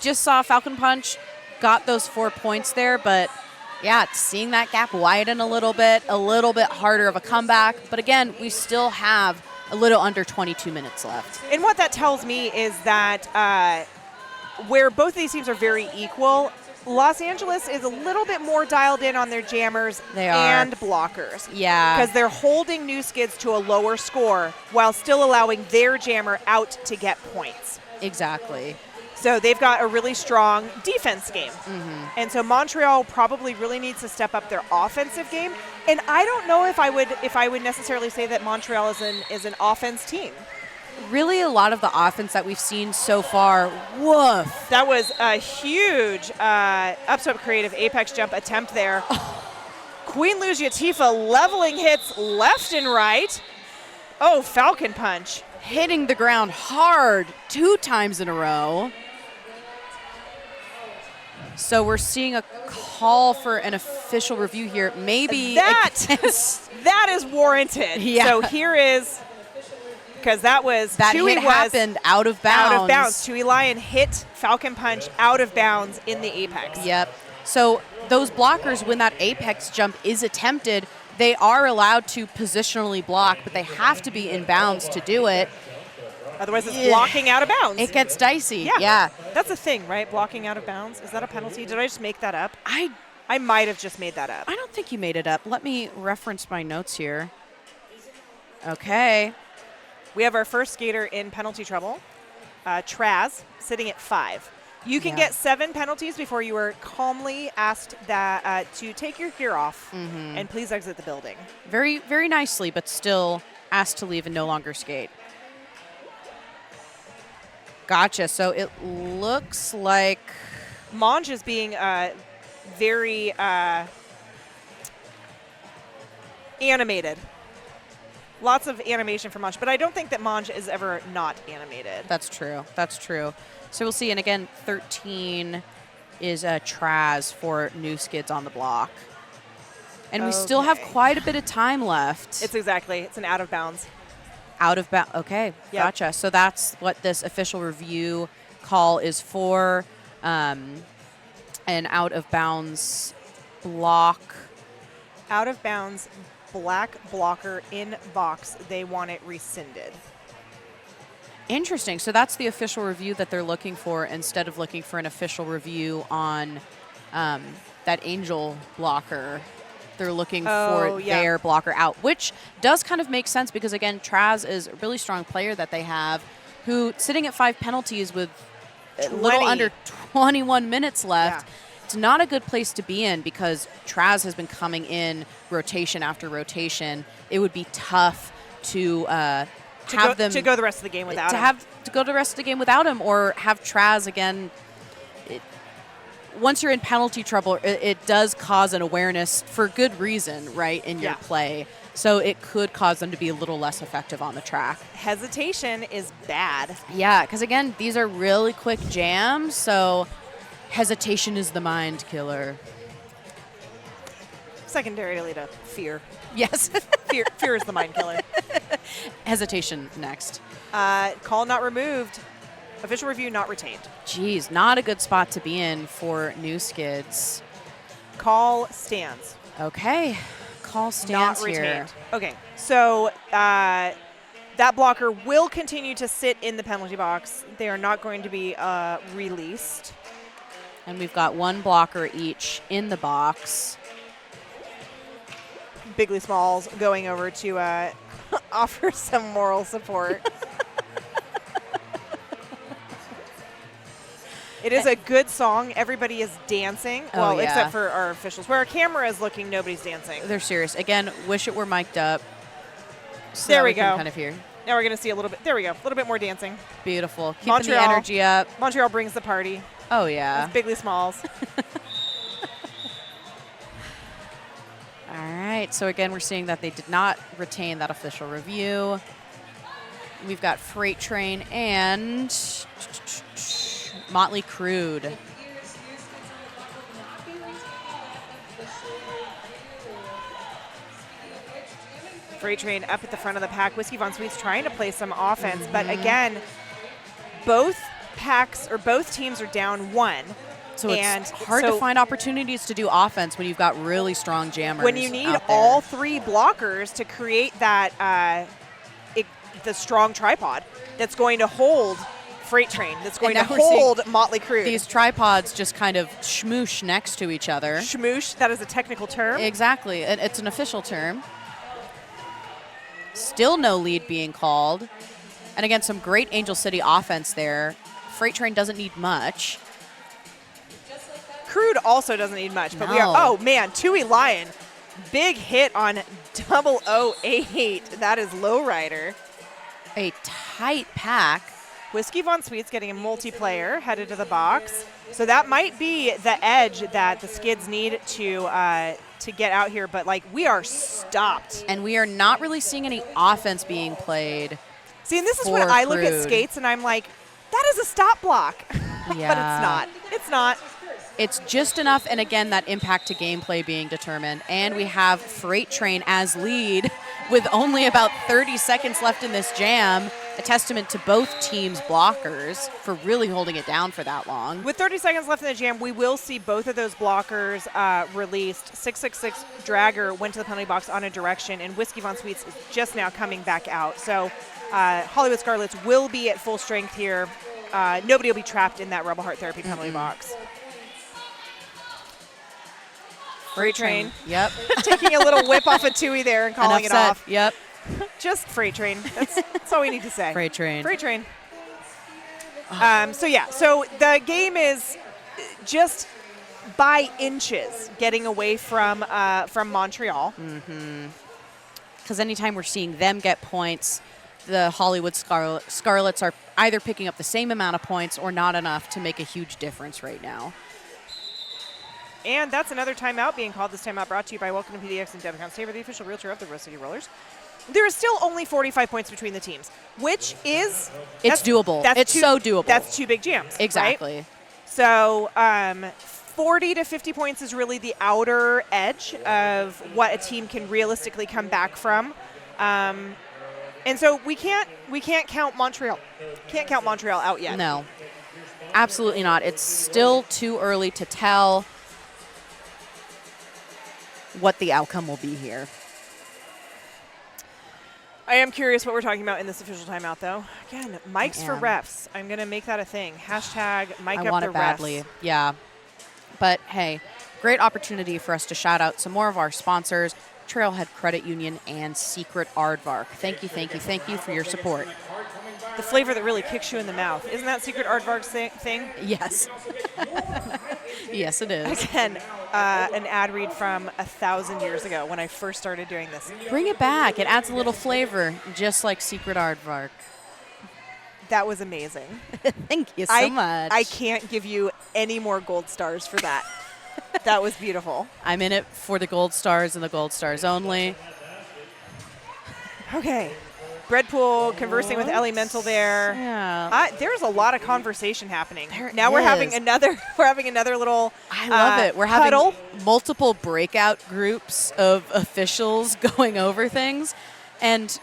S4: just saw Falcon Punch got those 4 points there, but yeah, seeing that gap widen a little bit harder of a comeback. But again, we still have a little under 22 minutes left.
S2: And what that tells me is that where both these teams are very equal, Los Angeles is a little bit more dialed in on their jammers and blockers.
S4: Yeah.
S2: Because they're holding New Skids to a lower score while still allowing their jammer out to get points.
S4: Exactly.
S2: So they've got a really strong defense game. And so Montreal probably really needs to step up their offensive game. And I don't know if I would necessarily say that Montreal is an offense team.
S4: Really, a lot of the offense that we've seen so far, woof.
S2: That was a huge up-swept creative apex jump attempt there. Queen Lugia Tifa leveling hits left and right. Oh, Falcon Punch.
S4: Hitting the ground hard 2 times in a row. So we're seeing a call for an official review here. Maybe
S2: that is warranted.
S4: Yeah.
S2: So here is, because that Chewy
S4: hit happened out of bounds.
S2: Out of bounds. Chewy Lion hit Falcon Punch out of bounds in the apex.
S4: Yep. So those blockers, when that apex jump is attempted, they are allowed to positionally block, but they have to be in bounds to do it.
S2: Otherwise, it's blocking out of bounds.
S4: It gets dicey.
S2: Yeah. That's a thing, right? Blocking out of bounds. Is that a penalty? Did I just make that up? I might have just made that up.
S4: I don't think you made it up. Let me reference my notes here. Okay.
S2: We have our first skater in penalty trouble, Traz, sitting at 5. You can get 7 penalties before you are calmly asked that to take your gear off and please exit the building.
S4: Very, very nicely, but still asked to leave and no longer skate. Gotcha. So it looks like
S2: Monge is being very animated. Lots of animation for Monge, but I don't think that Monge is ever not animated.
S4: That's true. That's true. So we'll see. And again, 13 is Traz for New Skids on the block. And we still have quite a bit of time left.
S2: It's an out of bounds.
S4: Out of bounds. Okay,
S2: Yep.
S4: Gotcha. So that's what this official review call is for. An out of bounds block.
S2: Out of bounds black blocker in box. They want it rescinded.
S4: Interesting. So that's the official review that they're looking for instead of looking for an official review on that Angel blocker. They're looking for their blocker out, which does kind of make sense because, again, Traz is a really strong player that they have who, sitting at 5 penalties with a little under 21 minutes left, it's not a good place to be in because Traz has been coming in rotation after rotation. It would be tough to have them
S2: to go the rest of the game without him.
S4: To go the rest of the game without him, or have Traz again. Once you're in penalty trouble, it does cause an awareness for good reason, right, in your play. So it could cause them to be a little less effective on the track.
S2: Hesitation is bad.
S4: Yeah, because again, these are really quick jams, so hesitation is the mind killer.
S2: Secondarily to fear.
S4: Yes.
S2: Fear is the mind killer.
S4: Hesitation next.
S2: Call not removed. Official review not retained.
S4: Geez, not a good spot to be in for New Skids.
S2: Call stands.
S4: Okay. Call stands
S2: not retained.
S4: here.
S2: Okay, so That blocker will continue to sit in the penalty box. They are not going to be released.
S4: And we've got one blocker each in the box.
S2: Bigley Smalls going over to offer some moral support. It is a good song. Everybody is dancing.
S4: Oh,
S2: Well,
S4: yeah.
S2: except for our officials. Where our camera is looking, nobody's dancing.
S4: They're serious. Again, wish it were mic'd up. So
S2: There
S4: that
S2: we
S4: can
S2: go.
S4: Kind of hear.
S2: Now we're going to see a little bit. There we go. A little bit more dancing.
S4: Beautiful. Keeping
S2: Montreal.
S4: the energy up.
S2: Montreal brings the party.
S4: Oh, yeah.
S2: That's Bigley Smalls.
S4: All right. So, again, we're seeing that they did not retain that official review. We've got Freight Train and Motley Crude.
S2: Freight Train up at the front of the pack. Whiskey Von Sweet's trying to play some offense, but again, both packs or both teams are down one.
S4: So
S2: and
S4: it's hard to
S2: so
S4: find opportunities to do offense when you've got really strong jammers.
S2: when you need
S4: out there.
S2: all three blockers to create that the strong tripod that's going to hold Freight Train, that's going to
S4: now we're seeing
S2: hold Motley Crue.
S4: These tripods just kind of schmoosh next to each other.
S2: Schmoosh, that is a technical term.
S4: Exactly. And it's an official term. Still no lead being called. And again, some great Angel City offense there. Freight Train doesn't need much.
S2: Crude also doesn't need much, but we are,
S4: No.
S2: oh man, Tui Lion, big hit on 008. That is Lowrider.
S4: A tight pack.
S2: Whiskey Von Sweet's getting a multiplayer headed to the box. So that might be the edge that the Skids need to get out here, but like we are stopped.
S4: And we are not really seeing any offense being played.
S2: See, and this is when
S4: For
S2: I look at
S4: Crude.
S2: skates and I'm like, that is a stop block. But
S4: Yeah.
S2: it's not. It's not.
S4: It's just enough, and again, that impact to gameplay being determined. And we have Freight Train as lead with only about 30 seconds left in this jam, a testament to both teams' blockers for really holding it down for that long.
S2: With 30 seconds left in the jam, we will see both of those blockers released. 666 Dragger went to the penalty box on a direction, and Whiskey Von Sweets is just now coming back out. So Hollywood Scarlets will be at full strength here. Nobody will be trapped in that Rebel Heart Therapy penalty box. Freight Train.
S4: Yep.
S2: Taking a little whip off of Tui there and calling
S4: Enough
S2: it
S4: said.
S2: off.
S4: Yep.
S2: Just Freight Train. That's all we need to say.
S4: Freight Train.
S2: Freight Train. So the game is just by inches getting away from Montreal.
S4: Because anytime we're seeing them get points, the Hollywood Scarlets are either picking up the same amount of points or not enough to make a huge difference right now.
S2: And that's another timeout being called. This timeout brought to you by Welcome to PDX and Debicon Saver, the official realtor of the Rose City Rollers. There is still only 45 points between the teams, which is
S4: It's doable. It's so doable.
S2: That's two big jams.
S4: Exactly.
S2: Right? So 40 to 50 points is really the outer edge of what a team can realistically come back from. And so we can't count Montreal. Can't count Montreal out yet.
S4: No, absolutely not. It's still too early to tell what the outcome will be here.
S2: I am curious what we're talking about in this official timeout, though. Again, mics for
S4: am.
S2: refs. I'm going to make that a thing. Hashtag mic
S4: I
S2: up
S4: want
S2: the
S4: it badly.
S2: refs.
S4: Yeah. But hey, great opportunity for us to shout out some more of our sponsors, Trailhead Credit Union and Secret Aardvark. Thank you for your support.
S2: The flavor that really kicks you in the mouth. Isn't that Secret Aardvark's thing?
S4: Yes. Yes, it is.
S2: Again, an ad read from 1,000 years ago when I first started doing this.
S4: Bring it back. It adds a little flavor, just like Secret Aardvark.
S2: That was amazing.
S4: Thank you so much.
S2: I can't give you any more gold stars for that. That was beautiful.
S4: I'm in it for the gold stars and the gold stars only.
S2: Okay. Breadpool conversing with Ellie Mental there.
S4: Yeah.
S2: There's a lot of conversation happening.
S4: There
S2: Now we're having
S4: is.
S2: another little
S4: I love it. We're
S2: huddle.
S4: having multiple breakout groups of officials going over things. And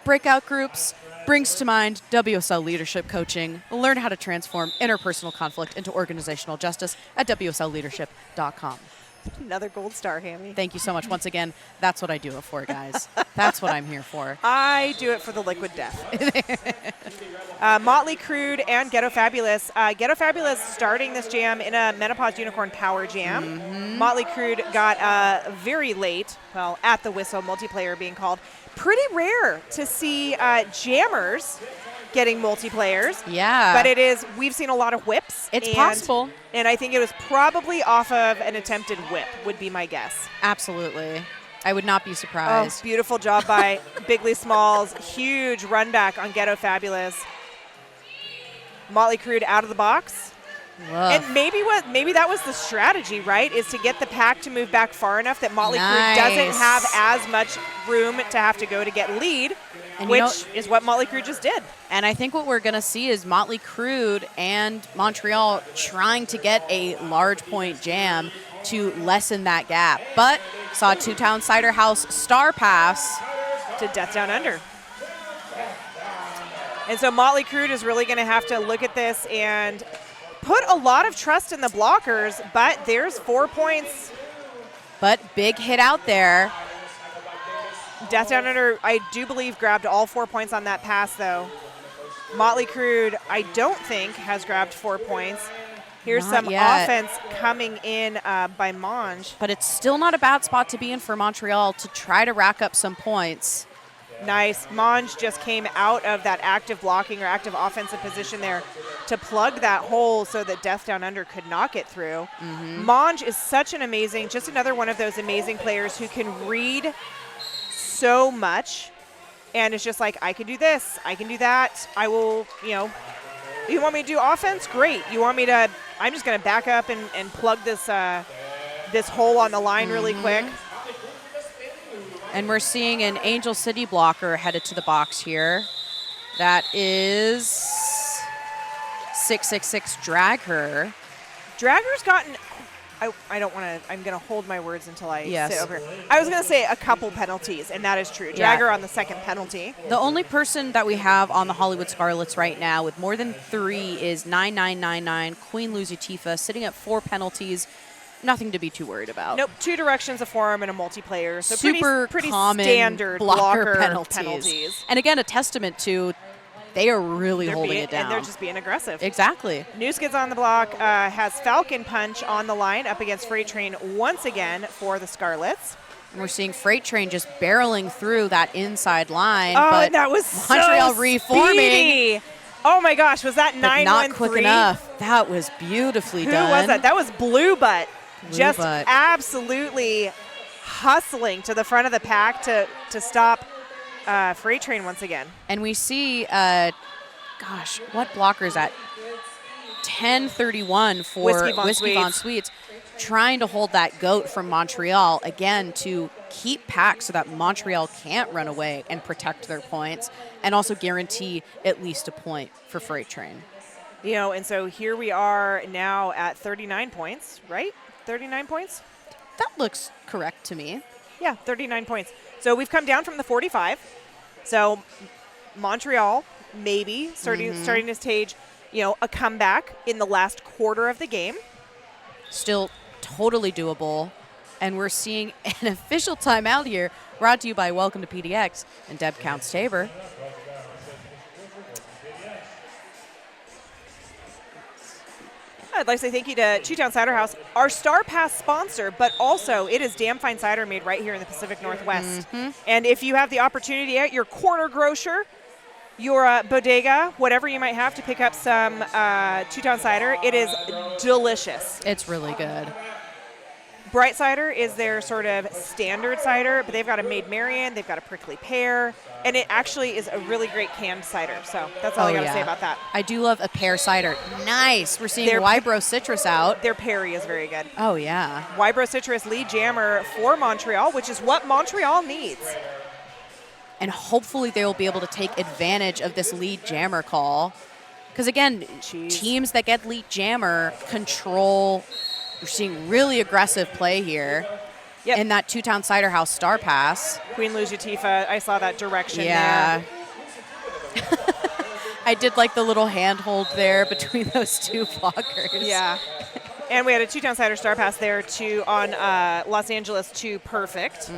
S4: breakout groups brings to mind WSL leadership coaching. Learn how to transform interpersonal conflict into organizational justice at WSLleadership.com.
S2: Another gold star, Hammy.
S4: Thank you so much. Once again, that's what I do it for, guys. That's what I'm here for.
S2: I do it for the liquid death. Motley Crude and Ghetto Fabulous. Ghetto Fabulous starting this jam in a Menopause Unicorn Power Jam. Motley Crude got very late, well, at the whistle, multiplayer being called. Pretty rare to see jammers getting multiplayers.
S4: Yeah.
S2: But we've seen a lot of whips.
S4: It's possible.
S2: And I think it was probably off of an attempted whip, would be my guess.
S4: Absolutely. I would not be
S2: Oh,
S4: surprised.
S2: beautiful job by Bigley Smalls. Huge run back on Ghetto Fabulous. Motley Crude out of the box.
S4: Woof.
S2: And maybe that was the strategy, right? Is to get the pack to move back far enough that Motley Crude doesn't have as much room to have to go to get lead,
S4: And
S2: which is what Motley Crude just did.
S4: And I think what we're going to see is Motley Crude and Montreal trying to get a large point jam to lessen that gap. But saw Two-Town Cider House star pass
S2: to Death Down Under. And so Motley Crude is really going to have to look at this and put a lot of trust in the blockers, but there's 4 points.
S4: But big hit out there.
S2: Death Down Under, I do believe, grabbed all 4 points on that pass, though. Motley Crude, I don't think, has grabbed 4 points. Here's
S4: Not
S2: some
S4: yet.
S2: offense coming in by Monge.
S4: But it's still not a bad spot to be in for Montreal to try to rack up some points.
S2: Nice. Monge just came out of that active blocking or active offensive position there to plug that hole so that Death Down Under could not get through. Monge is such an amazing, just another one of those amazing players who can read so much. And it's just like, I can do this, I can do that. I will, you want me to do offense? Great. You want me to, I'm just going to back up and plug this this hole on the line really quick.
S4: And we're seeing an Angel City blocker headed to the box here. That is 666 Dragher.
S2: Drager's gotten, I don't want to, I'm going to hold my words until I
S4: Yes.
S2: sit over here. I was going to say a couple penalties, and that is true.
S4: Yeah.
S2: Dragger on the second penalty.
S4: The only person that we have on the Hollywood Scarlets right now with more than 3 is 9999 Queen Luzutifa, sitting at 4 penalties. Nothing to be too worried about.
S2: Nope, 2 directions, a forearm, and a multiplayer. So
S4: Super
S2: pretty
S4: common
S2: standard
S4: blocker
S2: penalties.
S4: And again, a testament to they are really holding it down.
S2: And they're just being aggressive.
S4: Exactly.
S2: New Skids on the block has Falcon Punch on the line up against Freight Train once again for the Scarlets.
S4: And we're seeing Freight Train just barreling through that inside line.
S2: Oh,
S4: but
S2: that was
S4: Montreal
S2: so
S4: reforming.
S2: Speedy. Oh my gosh, was that 913?
S4: Not quick enough. That was beautifully
S2: Who
S4: done.
S2: was that? That was Blue Butt. Just
S4: Butt.
S2: absolutely hustling to the front of the pack to stop Freight Train once again.
S4: And we see, gosh, what blocker is that? 1031 for Whiskey Von Sweets, trying to hold that goat from Montreal, again, to keep pack so that Montreal can't run away and protect their points, and also guarantee at least a point for Freight Train.
S2: And so here we are now at 39 points, right? 39 points?
S4: That looks correct to me.
S2: Yeah, 39 points. So we've come down from the 45. So Montreal maybe starting to stage, a comeback in the last quarter of the game.
S4: Still totally doable. And we're seeing an official timeout here, brought to you by Welcome to PDX and Deb Counts Tabor.
S2: I'd like to say thank you to Two-Town Cider House, our Star Pass sponsor, but also it is damn fine cider made right here in the Pacific Northwest. And if you have the opportunity at your corner grocer, your bodega, whatever you might have to pick up some Two-Town cider, it is delicious.
S4: It's really good.
S2: Bright cider is their sort of standard cider, but they've got a Maid Marian, they've got a prickly pear, and it actually is a really great canned cider. So that's all I got to say about that.
S4: I do love a pear cider. Nice. We're seeing
S2: Their
S4: Wybro Citrus out.
S2: Their Perry is very good.
S4: Oh, yeah.
S2: Wybro Citrus lead jammer for Montreal, which is what Montreal needs.
S4: And hopefully they will be able to take advantage of this lead jammer call. Because, again, teams that get lead jammer control. We're seeing really aggressive play here in that Two-Town Cider House star pass.
S2: Queen Luzutifa, I saw that direction
S4: there.
S2: Yeah.
S4: I did like the little handhold there between those two blockers.
S2: Yeah. And we had a 2 downsider star pass there on Los Angeles to perfect.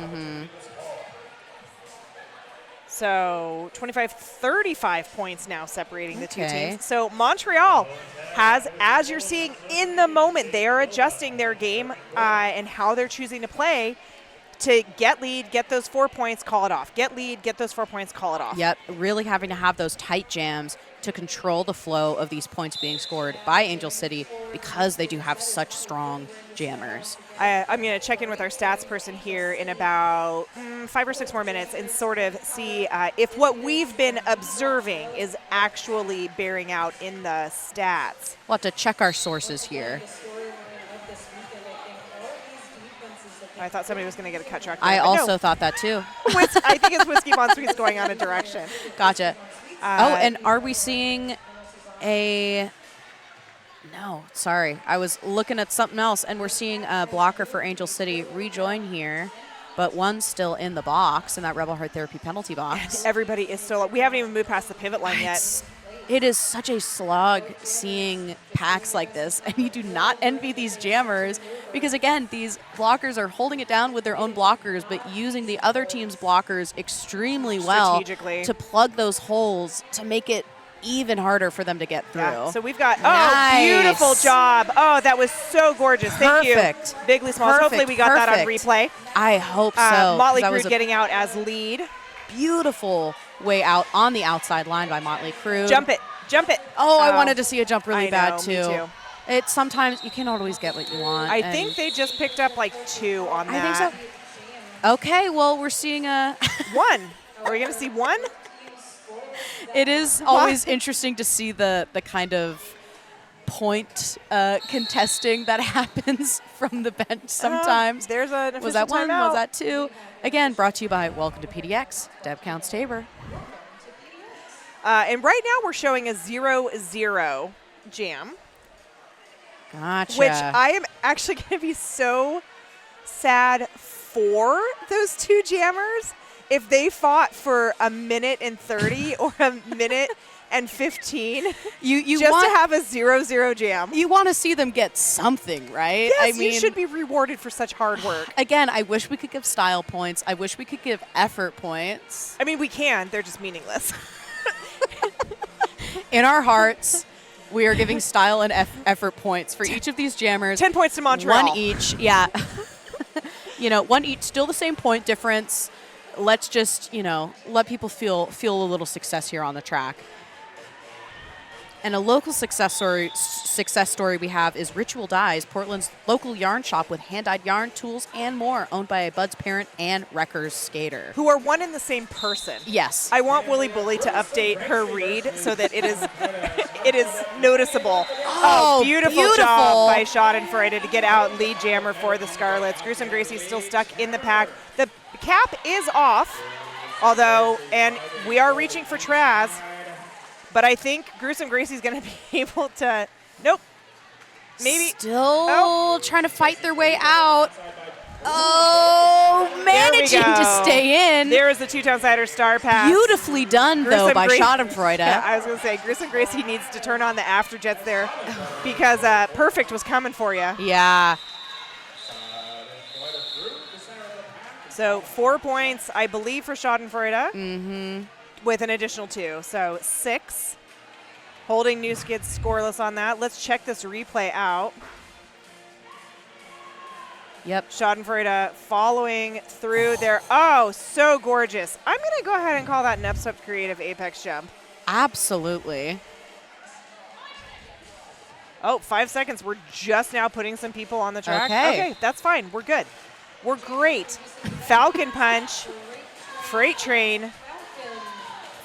S2: So 25, 35 points now separating the two teams. So Montreal has, as you're seeing in the moment, they are adjusting their game and how they're choosing to play to get lead, get those 4 points, call it off. Get lead, get those 4 points, call it off.
S4: Yep, really having to have those tight jams to control the flow of these points being scored by Angel City because they do have such strong jammers.
S2: I'm going to check in with our stats person here in about 5 or 6 more minutes and sort of see if what we've been observing is actually bearing out in the stats.
S4: We'll have to check our sources here.
S2: I thought somebody was going to get a cut track.
S4: I also thought that too.
S2: I think it's Whiskey Von Sweet's going on a direction.
S4: Gotcha. And are we seeing a... No, sorry. I was looking at something else, and we're seeing a blocker for Angel City rejoin here, but one's still in the box, in that Rebel Heart Therapy penalty box.
S2: And everybody is still... We haven't even moved past the pivot line yet.
S4: It is such a slog seeing packs like this, and you do not envy these jammers because, again, these blockers are holding it down with their own blockers, but using the other team's blockers extremely well to plug those holes to make it even harder for them to get through.
S2: Yeah. So we've got, beautiful job. Oh, that was so gorgeous. Thank you. Bigly Smalls. Hopefully we got that on replay.
S4: I hope so.
S2: Motley Crue getting out as lead.
S4: Beautiful way out on the outside line by Motley Crue.
S2: Jump it. Jump it.
S4: Oh, I wanted to see a jump really bad, too.
S2: Me too.
S4: It's sometimes you can't always get what you want.
S2: I think they just picked up like 2 on that.
S4: I think so. Okay, well, we're seeing a...
S2: 1. Are we going to see 1?
S4: It is always interesting to see the kind of point contesting that happens from the bench sometimes.
S2: There's an official
S4: Was that 1?
S2: timeout.
S4: Was that 2? Again, brought to you by Welcome to PDX, Deb Counts Tabor.
S2: And right now we're showing a 0-0 jam.
S4: Gotcha.
S2: Which I am actually going to be so sad for those 2 jammers if they fought for a minute and 30 or a minute and 15
S4: you
S2: just
S4: want
S2: to have a 0-0 jam.
S4: You want to see them get something, right?
S2: Yes,
S4: I mean,
S2: you should be rewarded for such hard work.
S4: Again, I wish we could give style points. I wish we could give effort points.
S2: I mean, we can. They're just meaningless.
S4: In our hearts, we are giving style and effort points for each of these jammers.
S2: 10 points to Montreal.
S4: 1 each, yeah. 1 each, still the same point difference. Let's just, let people feel a little success here on the track. And a local success story we have is Ritual Dyes, Portland's local yarn shop with hand-dyed yarn, tools, and more, owned by Bud's parent and Wrecker's skater.
S2: Who are one and the same person.
S4: Yes.
S2: I want Wooly Bully to update her read so that it is noticeable. Oh, beautiful job by Schadenfreude to get out lead jammer for the Scarlets. Gruesome Gracie's still stuck in the pack. The cap is off, and we are reaching for Traz. But I think Gruesome Gracie's going to be able to. Nope. Maybe.
S4: Still trying to fight their way out. Oh, managing to stay in.
S2: There is the 2 downsider star pass.
S4: Beautifully done, though, by Schadenfreude.
S2: Yeah, I was going to say, Gruesome Gracie needs to turn on the afterjets there because Perfect was coming for you.
S4: Yeah.
S2: So 4 points, I believe, for Schadenfreude. With an additional 2. So 6. Holding New Skids scoreless on that. Let's check this replay out.
S4: Yep.
S2: Schadenfreude following through there. Oh, so gorgeous. I'm going to go ahead and call that an upswept creative apex jump.
S4: Absolutely.
S2: Oh, 5 seconds. We're just now putting some people on the track.
S4: Okay,
S2: that's fine. We're good. We're great. Falcon Punch. Freight Train.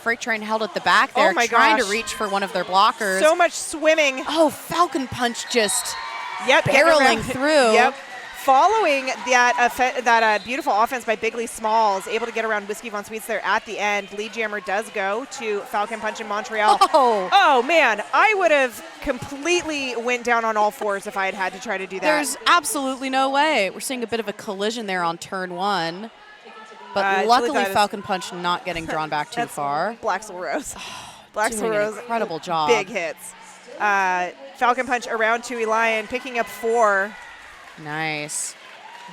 S4: Freight Train held at the back there, trying to reach for one of their blockers.
S2: So much swimming.
S4: Oh, Falcon Punch just barreling through.
S2: Yep. Following that beautiful offense by Bigly Smalls, able to get around Whiskey Von Sweets there at the end. Lead jammer does go to Falcon Punch in Montreal. Oh man, I would have completely went down on all fours if I had to try to do that.
S4: There's absolutely no way. We're seeing a bit of a collision there on turn 1. But luckily, Falcon Punch not getting drawn back too far.
S2: Blaxel Rose.
S4: Blaxel Rose, incredible job.
S2: Big hits. Falcon Punch around to Elian, picking up 4.
S4: Nice.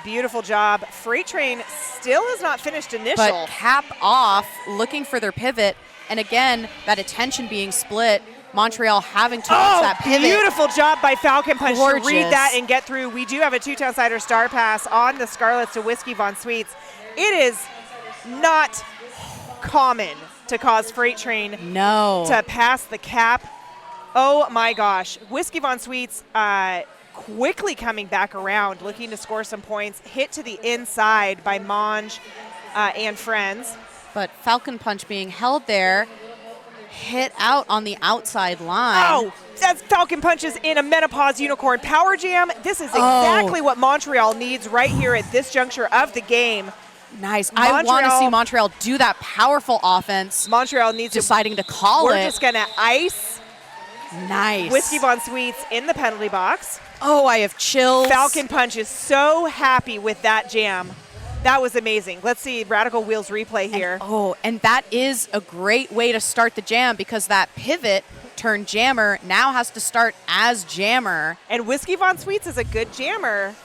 S2: Beautiful job. Freight Train still has not finished initial.
S4: But cap off, looking for their pivot. And again, that attention being split. Montreal having to watch that pivot.
S2: Beautiful job by Falcon Punch
S4: Gorgeous.
S2: to read that and get through. We do have a 2-town cider star pass on the Scarlets to Whiskey Von Sweets. It is not common to cause Freight Train to pass the cap. Oh my gosh. Whiskey Von Sweets quickly coming back around, looking to score some points. Hit to the inside by Monge and friends.
S4: But Falcon Punch being held there, hit out on the outside line.
S2: Oh, that's Falcon Punches in a Menopause Unicorn Power Jam. This is exactly what Montreal needs right here at this juncture of the game.
S4: Nice. I want to see Montreal do that powerful offense.
S2: Montreal needs
S4: deciding to call it.
S2: We're just going to ice
S4: Nice.
S2: Whiskey Von Sweets in the penalty box.
S4: Oh, I have chills.
S2: Falcon Punch is so happy with that jam. That was amazing. Let's see Radical Wheels replay here.
S4: And that is a great way to start the jam because that pivot turn jammer now has to start as jammer.
S2: And Whiskey Von Sweets is a good jammer,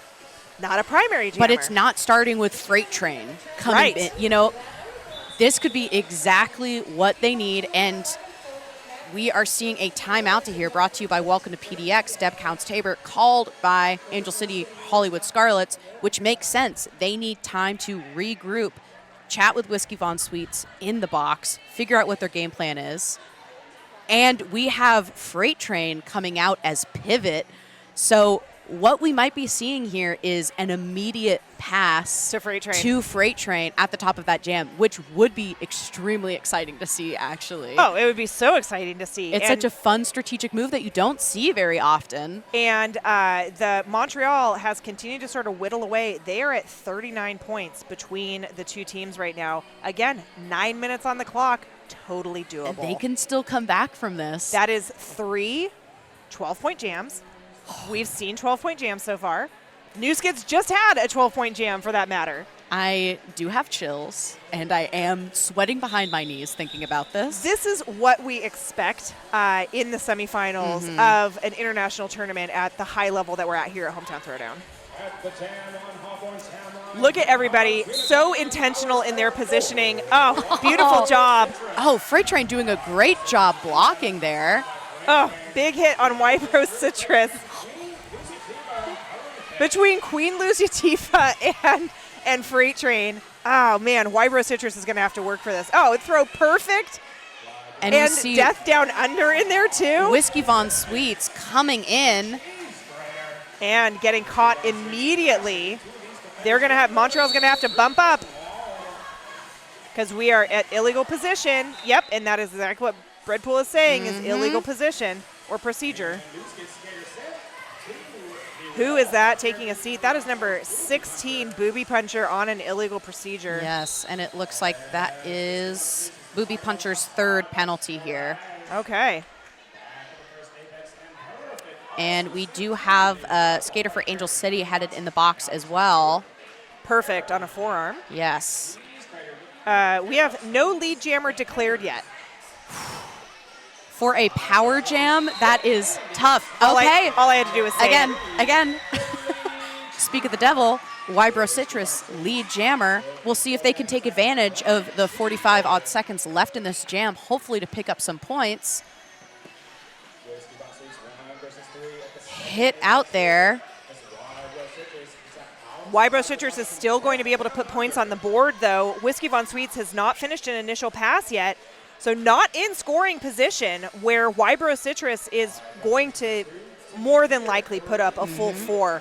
S2: not a primary jammer.
S4: But it's not starting with Freight Train coming in. You know, this could be exactly what they need. And we are seeing a timeout to here brought to you by Welcome to PDX. Deb Counts-Tabor called by Angel City Hollywood Scarlets, which makes sense. They need time to regroup, chat with Whiskey Von Sweets in the box, figure out what their game plan is. And we have Freight Train coming out as pivot. So what we might be seeing here is an immediate pass
S2: to
S4: Freight Train at the top of that jam, which would be extremely exciting to see, actually.
S2: Oh, it would be so exciting to see.
S4: It's such a fun strategic move that you don't see very often.
S2: And the Montreal has continued to sort of whittle away. They are at 39 points between the two teams right now. Again, 9 minutes on the clock, totally doable.
S4: And they can still come back from this.
S2: That is 3 12-point jams. We've seen 12-point jams so far. New Skids just had a 12-point jam, for that matter.
S4: I do have chills, and I am sweating behind my knees thinking about this.
S2: This is what we expect in the semifinals of an international tournament at the high level that we're at here at Hometown Throwdown. Look at everybody, so intentional in their positioning. Oh, beautiful job.
S4: Oh, Freight Train doing a great job blocking there.
S2: Oh, big hit on Wybro Citrus. Between Queen Luciatifa and Freight Train. Oh, man, Wybro Citrus is going to have to work for this. Oh, throw perfect. And
S4: we see
S2: Death Down Under in there, too.
S4: Whiskey Von Sweets coming in.
S2: And getting caught immediately. They're going to have, Montreal's going to have to bump up. Because we are at illegal position. Yep, and that is exactly what Breadpool is saying is illegal position or procedure. Who is that taking a seat? That is number 16, Booby Puncher on an illegal procedure.
S4: Yes, and it looks like that is Booby Puncher's third penalty here.
S2: Okay.
S4: And we do have a skater for Angel City headed in the box as well.
S2: Perfect on a forearm.
S4: Yes.
S2: We have no lead jammer declared yet.
S4: For a power jam, that is tough.
S2: All
S4: okay.
S2: I had to do was say
S4: Again. Speak of the devil, Wybro Citrus, lead jammer. We'll see if they can take advantage of the 45-odd seconds left in this jam, hopefully to pick up some points. Hit out there.
S2: Wybro Citrus is still going to be able to put points on the board, though. Whiskey Von Sweets has not finished an initial pass yet. So not in scoring position where Wybro Citrus is going to more than likely put up a full 4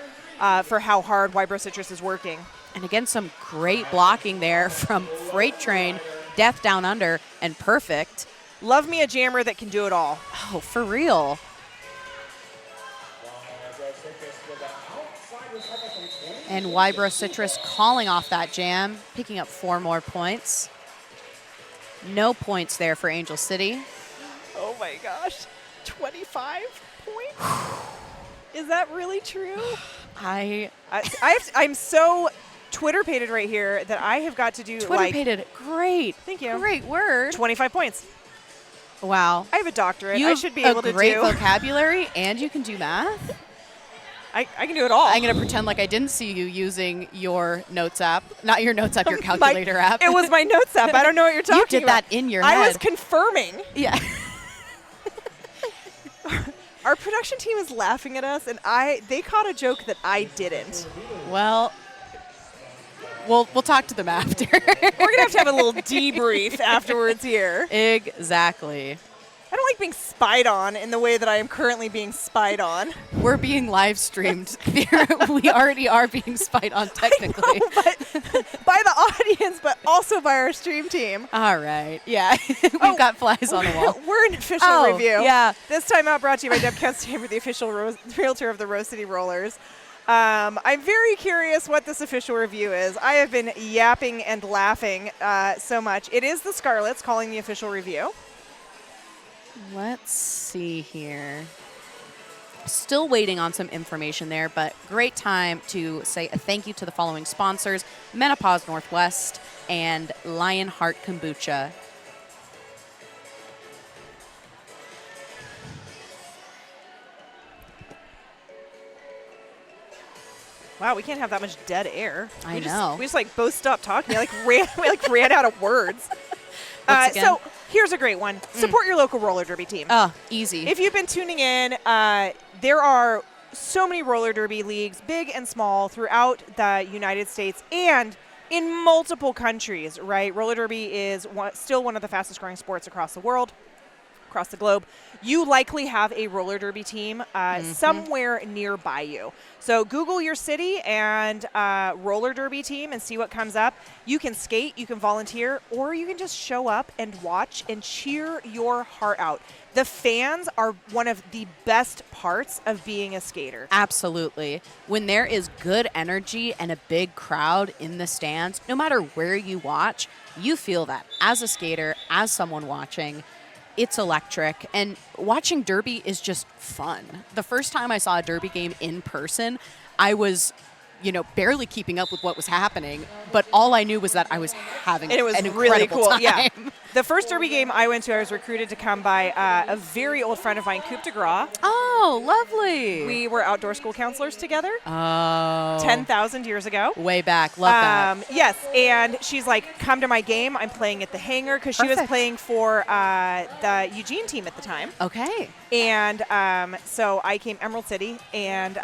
S2: for how hard Wybro Citrus is working.
S4: And again, some great blocking there from Freight Train, Death Down Under, and Perfect.
S2: Love me a jammer that can do it all.
S4: Oh, for real. And Wybro Citrus calling off that jam, picking up 4 more points. No points there for Angel City.
S2: Oh my gosh, 25 points? Is that really true? I'm so Twitter-pated right here that I have got to do
S4: Twitter-pated, great.
S2: Thank you.
S4: Great word.
S2: 25 points.
S4: Wow.
S2: I have a doctorate.
S4: You
S2: I
S4: have
S2: should be
S4: a
S2: able to
S4: great
S2: do.
S4: vocabulary, and you can do math.
S2: I can do it all.
S4: I'm going to pretend like I didn't see you using your notes app. Not your notes app, your calculator app.
S2: It was my notes app. I don't know what you're talking about.
S4: You did that in your head.
S2: I was confirming.
S4: Yeah.
S2: Our production team is laughing at us, and they caught a joke that I didn't.
S4: Well, we'll talk to them after.
S2: We're going to have a little debrief afterwards here.
S4: Exactly.
S2: I don't like being spied on in the way that I am currently being spied on.
S4: We're being live streamed. We already are being spied on technically.
S2: I know, but by the audience, but also by our stream team.
S4: All right. Yeah. We've got flies on the wall.
S2: We're an official review.
S4: Yeah.
S2: This time out brought to you by Deb Kenstamber, the official realtor of the Rose City Rollers. I'm very curious what this official review is. I have been yapping and laughing so much. It is the Scarlets calling the official review.
S4: Let's see here. Still waiting on some information there, but great time to say a thank you to the following sponsors: Menopause Northwest and Lionheart Kombucha.
S2: Wow, we can't have that much dead air.
S4: I know.
S2: We just like both stopped talking. We ran out of words.
S4: Once again.
S2: So here's a great one. Support your local roller derby team.
S4: Oh, easy.
S2: If you've been tuning in, there are so many roller derby leagues, big and small, throughout the United States and in multiple countries, right? Roller derby is still one of the fastest growing sports across the world, across the globe. You likely have a roller derby team somewhere nearby you. So Google your city and roller derby team and see what comes up. You can skate, you can volunteer, or you can just show up and watch and cheer your heart out. The fans are one of the best parts of being a skater.
S4: Absolutely. When there is good energy and a big crowd in the stands, no matter where you watch, you feel that as a skater, as someone watching. It's electric, and watching derby is just fun. The first time I saw a derby game in person, I was, barely keeping up with what was happening, but all I knew was that I was having
S2: and it was
S4: an
S2: really
S4: incredible
S2: cool.
S4: time.
S2: Yeah. The first derby game I went to, I was recruited to come by a very old friend of mine, Coupe de Gras.
S4: Oh, lovely.
S2: We were outdoor school counselors together.
S4: Oh.
S2: 10,000 years ago.
S4: Way back. Love that.
S2: Yes, and she's like, come to my game. I'm playing at the hangar because she was
S4: Perfect.
S2: playing for the Eugene team at the time.
S4: Okay.
S2: And so I came Emerald City, and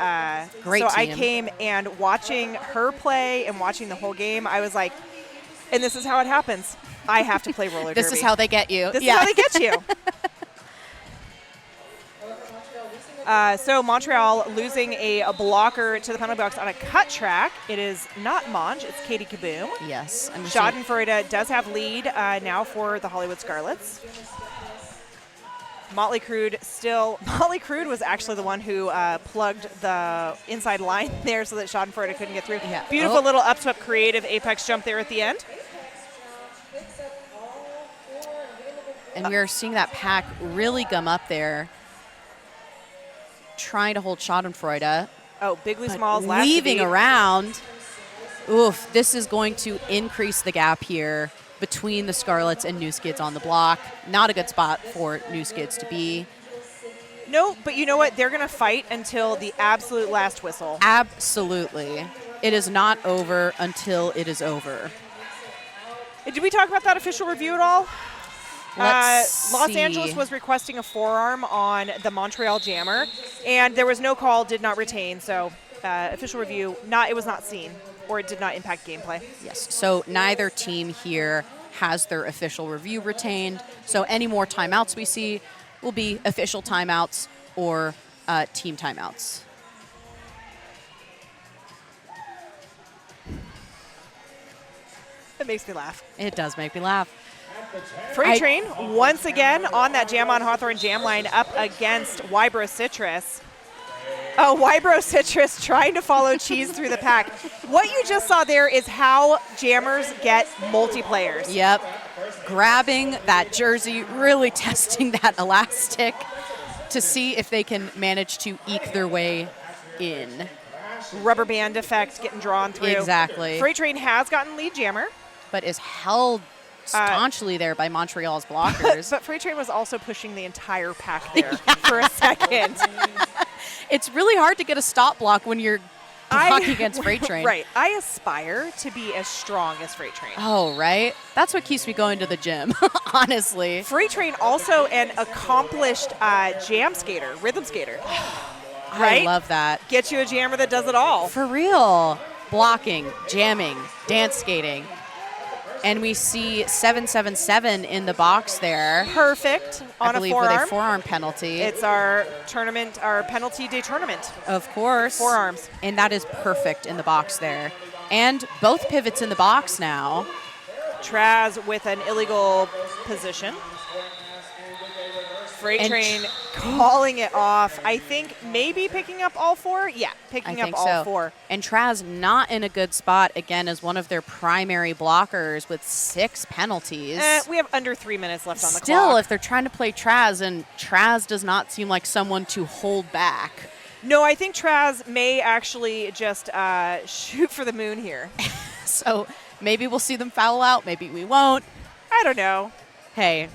S4: Great
S2: so I
S4: team.
S2: came and watching her play and watching the whole game, I was like, and this is how it happens. I have to play roller derby.
S4: This is how they get you.
S2: This is how they get you. So Montreal losing a blocker to the penalty box on a cut track. It is not Monge, it's Katie Kaboom.
S4: Yes.
S2: Schadenfreude does have lead now for the Hollywood Scarlets. Motley Crude was actually the one who plugged the inside line there so that Schadenfreude couldn't get through.
S4: Yeah.
S2: Beautiful little up-swept creative apex jump there at the end.
S4: And we are seeing that pack really gum up there, trying to hold Schadenfreude.
S2: Oh, Bigly Smalls last
S4: Weaving around. Oof, this is going to increase the gap here between the Scarlets and New Skids on the block. Not a good spot for New Skids to be.
S2: No, but you know what? They're going to fight until the absolute last whistle.
S4: Absolutely. It is not over until it is over.
S2: Did we talk about that official review at all?
S4: Let's
S2: Los
S4: see.
S2: Angeles was requesting a forearm on the Montreal jammer, and there was no call, did not retain. So official review, it was not seen, or it did not impact gameplay.
S4: Yes, so neither team here has their official review retained. So any more timeouts we see will be official timeouts or team timeouts.
S2: It makes me laugh.
S4: It does make me laugh.
S2: Freight Train, once again, on that Jam on Hawthorne jam line up against Wybro Citrus. Oh, Wybro Citrus trying to follow Cheese through the pack. What you just saw there is how jammers get multiplayers.
S4: Yep. Grabbing that jersey, really testing that elastic to see if they can manage to eke their way in.
S2: Rubber band effect getting drawn through.
S4: Exactly.
S2: Freight Train has gotten lead jammer.
S4: But is held staunchly there by Montreal's blockers.
S2: But Freight Train was also pushing the entire pack there for a second.
S4: It's really hard to get a stop block when you're blocking against Freight Train.
S2: Right. I aspire to be as strong as Freight Train.
S4: Oh, right. That's what keeps me going to the gym, honestly.
S2: Freight Train also an accomplished jam skater, rhythm skater. Right?
S4: I love that.
S2: Get you a jammer that does it all.
S4: For real. Blocking, jamming, dance skating. And we see 777 in the box there.
S2: Perfect on
S4: I believe
S2: a forearm.
S4: with a forearm penalty.
S2: It's our tournament, our penalty day tournament.
S4: Of course.
S2: Forearms.
S4: And that is perfect in the box there. And both pivots in the box now.
S2: Traz with an illegal position. Freight Train calling it off. I think maybe picking up all four. Yeah, picking up all four.
S4: And Traz not in a good spot, again, as one of their primary blockers with 6 penalties.
S2: We have under 3 minutes left on the clock.
S4: Still, if they're trying to play Traz, and Traz does not seem like someone to hold back.
S2: No, I think Traz may actually just shoot for the moon here.
S4: So maybe we'll see them foul out. Maybe we won't.
S2: I don't know.
S4: Hey.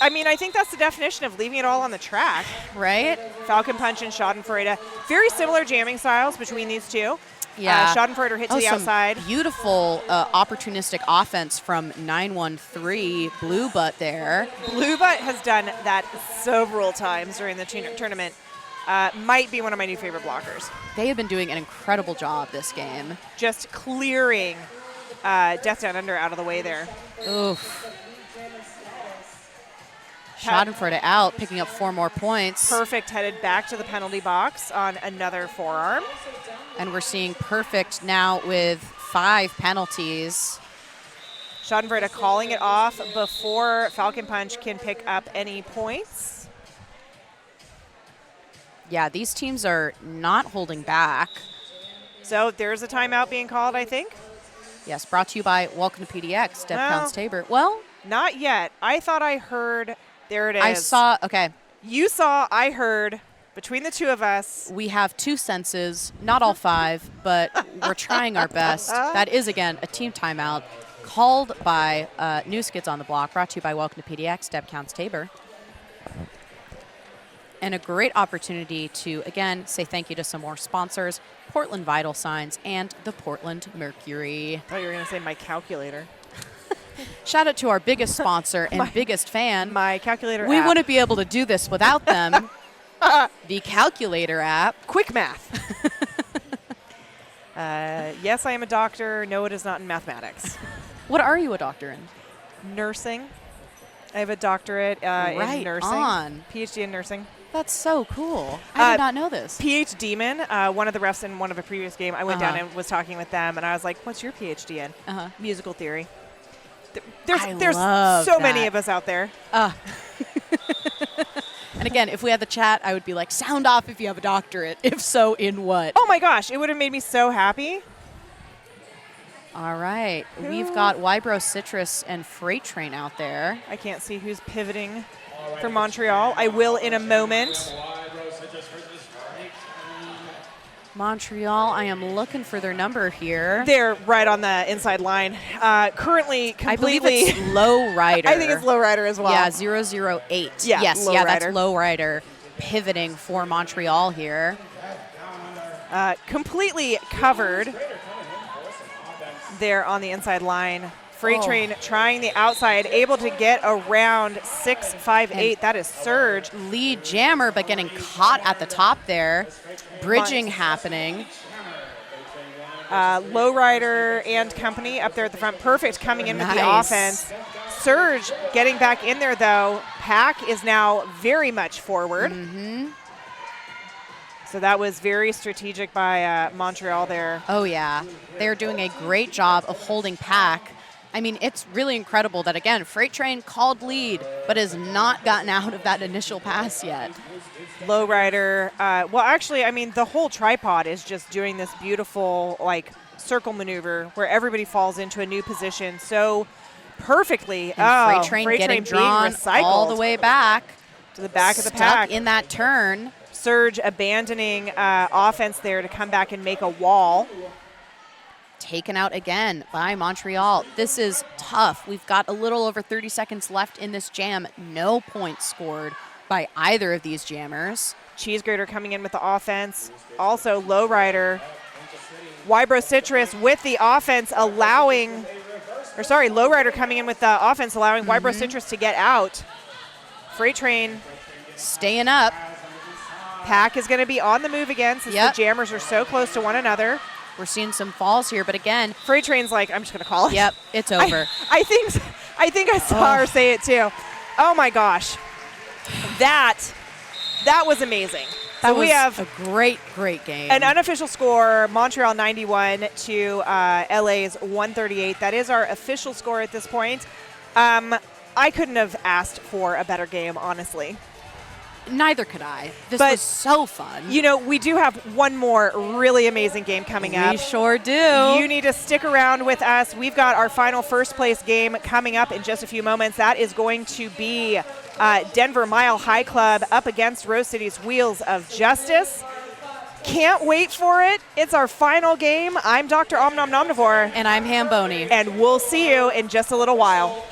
S2: I mean, I think that's the definition of leaving it all on the track.
S4: Right?
S2: Falcon Punch and Schadenfreude. Very similar jamming styles between these two.
S4: Yeah.
S2: Schadenfreude hit to the outside.
S4: Beautiful opportunistic offense from 913 Blue Butt there.
S2: Blue Butt has done that several times during the tournament. Might be one of my new favorite blockers.
S4: They have been doing an incredible job this game.
S2: Just clearing Death Down Under out of the way there.
S4: Oof. Schadenfreude out, picking up 4 more points.
S2: Perfect headed back to the penalty box on another forearm.
S4: And we're seeing Perfect now with 5 penalties.
S2: Schadenfreude calling it off before Falcon Punch can pick up any points.
S4: Yeah, these teams are not holding back.
S2: So there's a timeout being called, I think.
S4: Yes, brought to you by Welcome to PDX, Step Counts Tabor. Well,
S2: not yet. I thought I heard. There it is.
S4: I saw, okay.
S2: You saw, I heard. Between the two of us.
S4: We have 2 senses, not all 5, but we're trying our best. That is, again, a team timeout called by New Skids on the Block, brought to you by Welcome to PDX, Step Counts Tabor. And a great opportunity to, again, say thank you to some more sponsors, Portland Vital Signs and the Portland Mercury.
S2: I thought you were going to say my calculator.
S4: Shout out to our biggest sponsor and biggest fan.
S2: My calculator
S4: We
S2: app.
S4: wouldn't be able to do this without them. The calculator app.
S2: Quick math. Yes, I am a doctor. No, it is not in mathematics.
S4: What are you a doctor in?
S2: Nursing. I have a doctorate in nursing.
S4: On.
S2: PhD in nursing.
S4: That's so cool. I did not know this.
S2: PhD man, one of the refs in one of a previous game, I went down and was talking with them, and I was like, what's your PhD in? Musical theory. There's so many of us out there.
S4: And again, if we had the chat, I would be like, sound off if you have a doctorate. If so, in what?
S2: Oh my gosh, it would have made me so happy.
S4: All right. We've got Wybro Citrus and Freight Train out there.
S2: I can't see who's pivoting for Montreal. I will in a moment.
S4: Montreal, I am looking for their number here.
S2: They're right on the inside line. Currently, completely.
S4: I believe it's Low Rider.
S2: I think it's Low Rider as well.
S4: Yeah, 008.
S2: Yeah,
S4: yes,
S2: Low
S4: yeah,
S2: Rider.
S4: that's Low Rider pivoting for Montreal here.
S2: Completely covered there on the inside line. Freight Train trying the outside, able to get around 6-5-8. That is Surge.
S4: Lead jammer, but getting caught at the top there. Bridging happening.
S2: Lowrider and company up there at the front. Perfect coming in with the offense. Surge getting back in there, though. Pack is now very much forward. So that was very strategic by Montreal there.
S4: Oh, yeah. They're doing a great job of holding Pack. I mean, it's really incredible that, again, Freight Train called lead, but has not gotten out of that initial pass yet.
S2: Lowrider, well, actually, I mean, the whole tripod is just doing this beautiful, like, circle maneuver where everybody falls into a new position so perfectly.
S4: And Freight Train getting drawn all the way back.
S2: To the back of the
S4: Stuck
S2: pack.
S4: in that turn.
S2: Surge abandoning offense there to come back and make a wall.
S4: taken out again by Montreal. This is tough. We've got a little over 30 seconds left in this jam. No points scored by either of these jammers.
S2: Cheese grater coming in with the offense. Also lowrider. Wybro Citrus with the offense allowing, lowrider coming in with the offense allowing Wybro Citrus to get out. Freight Train
S4: staying up.
S2: Pack is going to be on the move again since the jammers are so close to one another.
S4: We're seeing some falls here, but again,
S2: Freight Train's like, I'm just going to call it.
S4: Yep, it's over.
S2: I think I saw her say it too. Oh my gosh. That was amazing.
S4: That
S2: so
S4: was
S2: we have
S4: a great game.
S2: an unofficial score, Montreal 91 to LA's 138. That is our official score at this point. I couldn't have asked for a better game, honestly.
S4: Neither could I. This
S2: But,
S4: was so fun.
S2: You know, we do have one more really amazing game coming up.
S4: We sure do.
S2: You need to stick around with us. We've got our final first place game coming up in just a few moments. That is going to be Denver Mile High Club up against Rose City's Wheels of Justice. Can't wait for it. It's our final game. I'm Dr. Omnomnomnivore.
S4: And I'm Hamboni.
S2: And we'll see you in just a little while.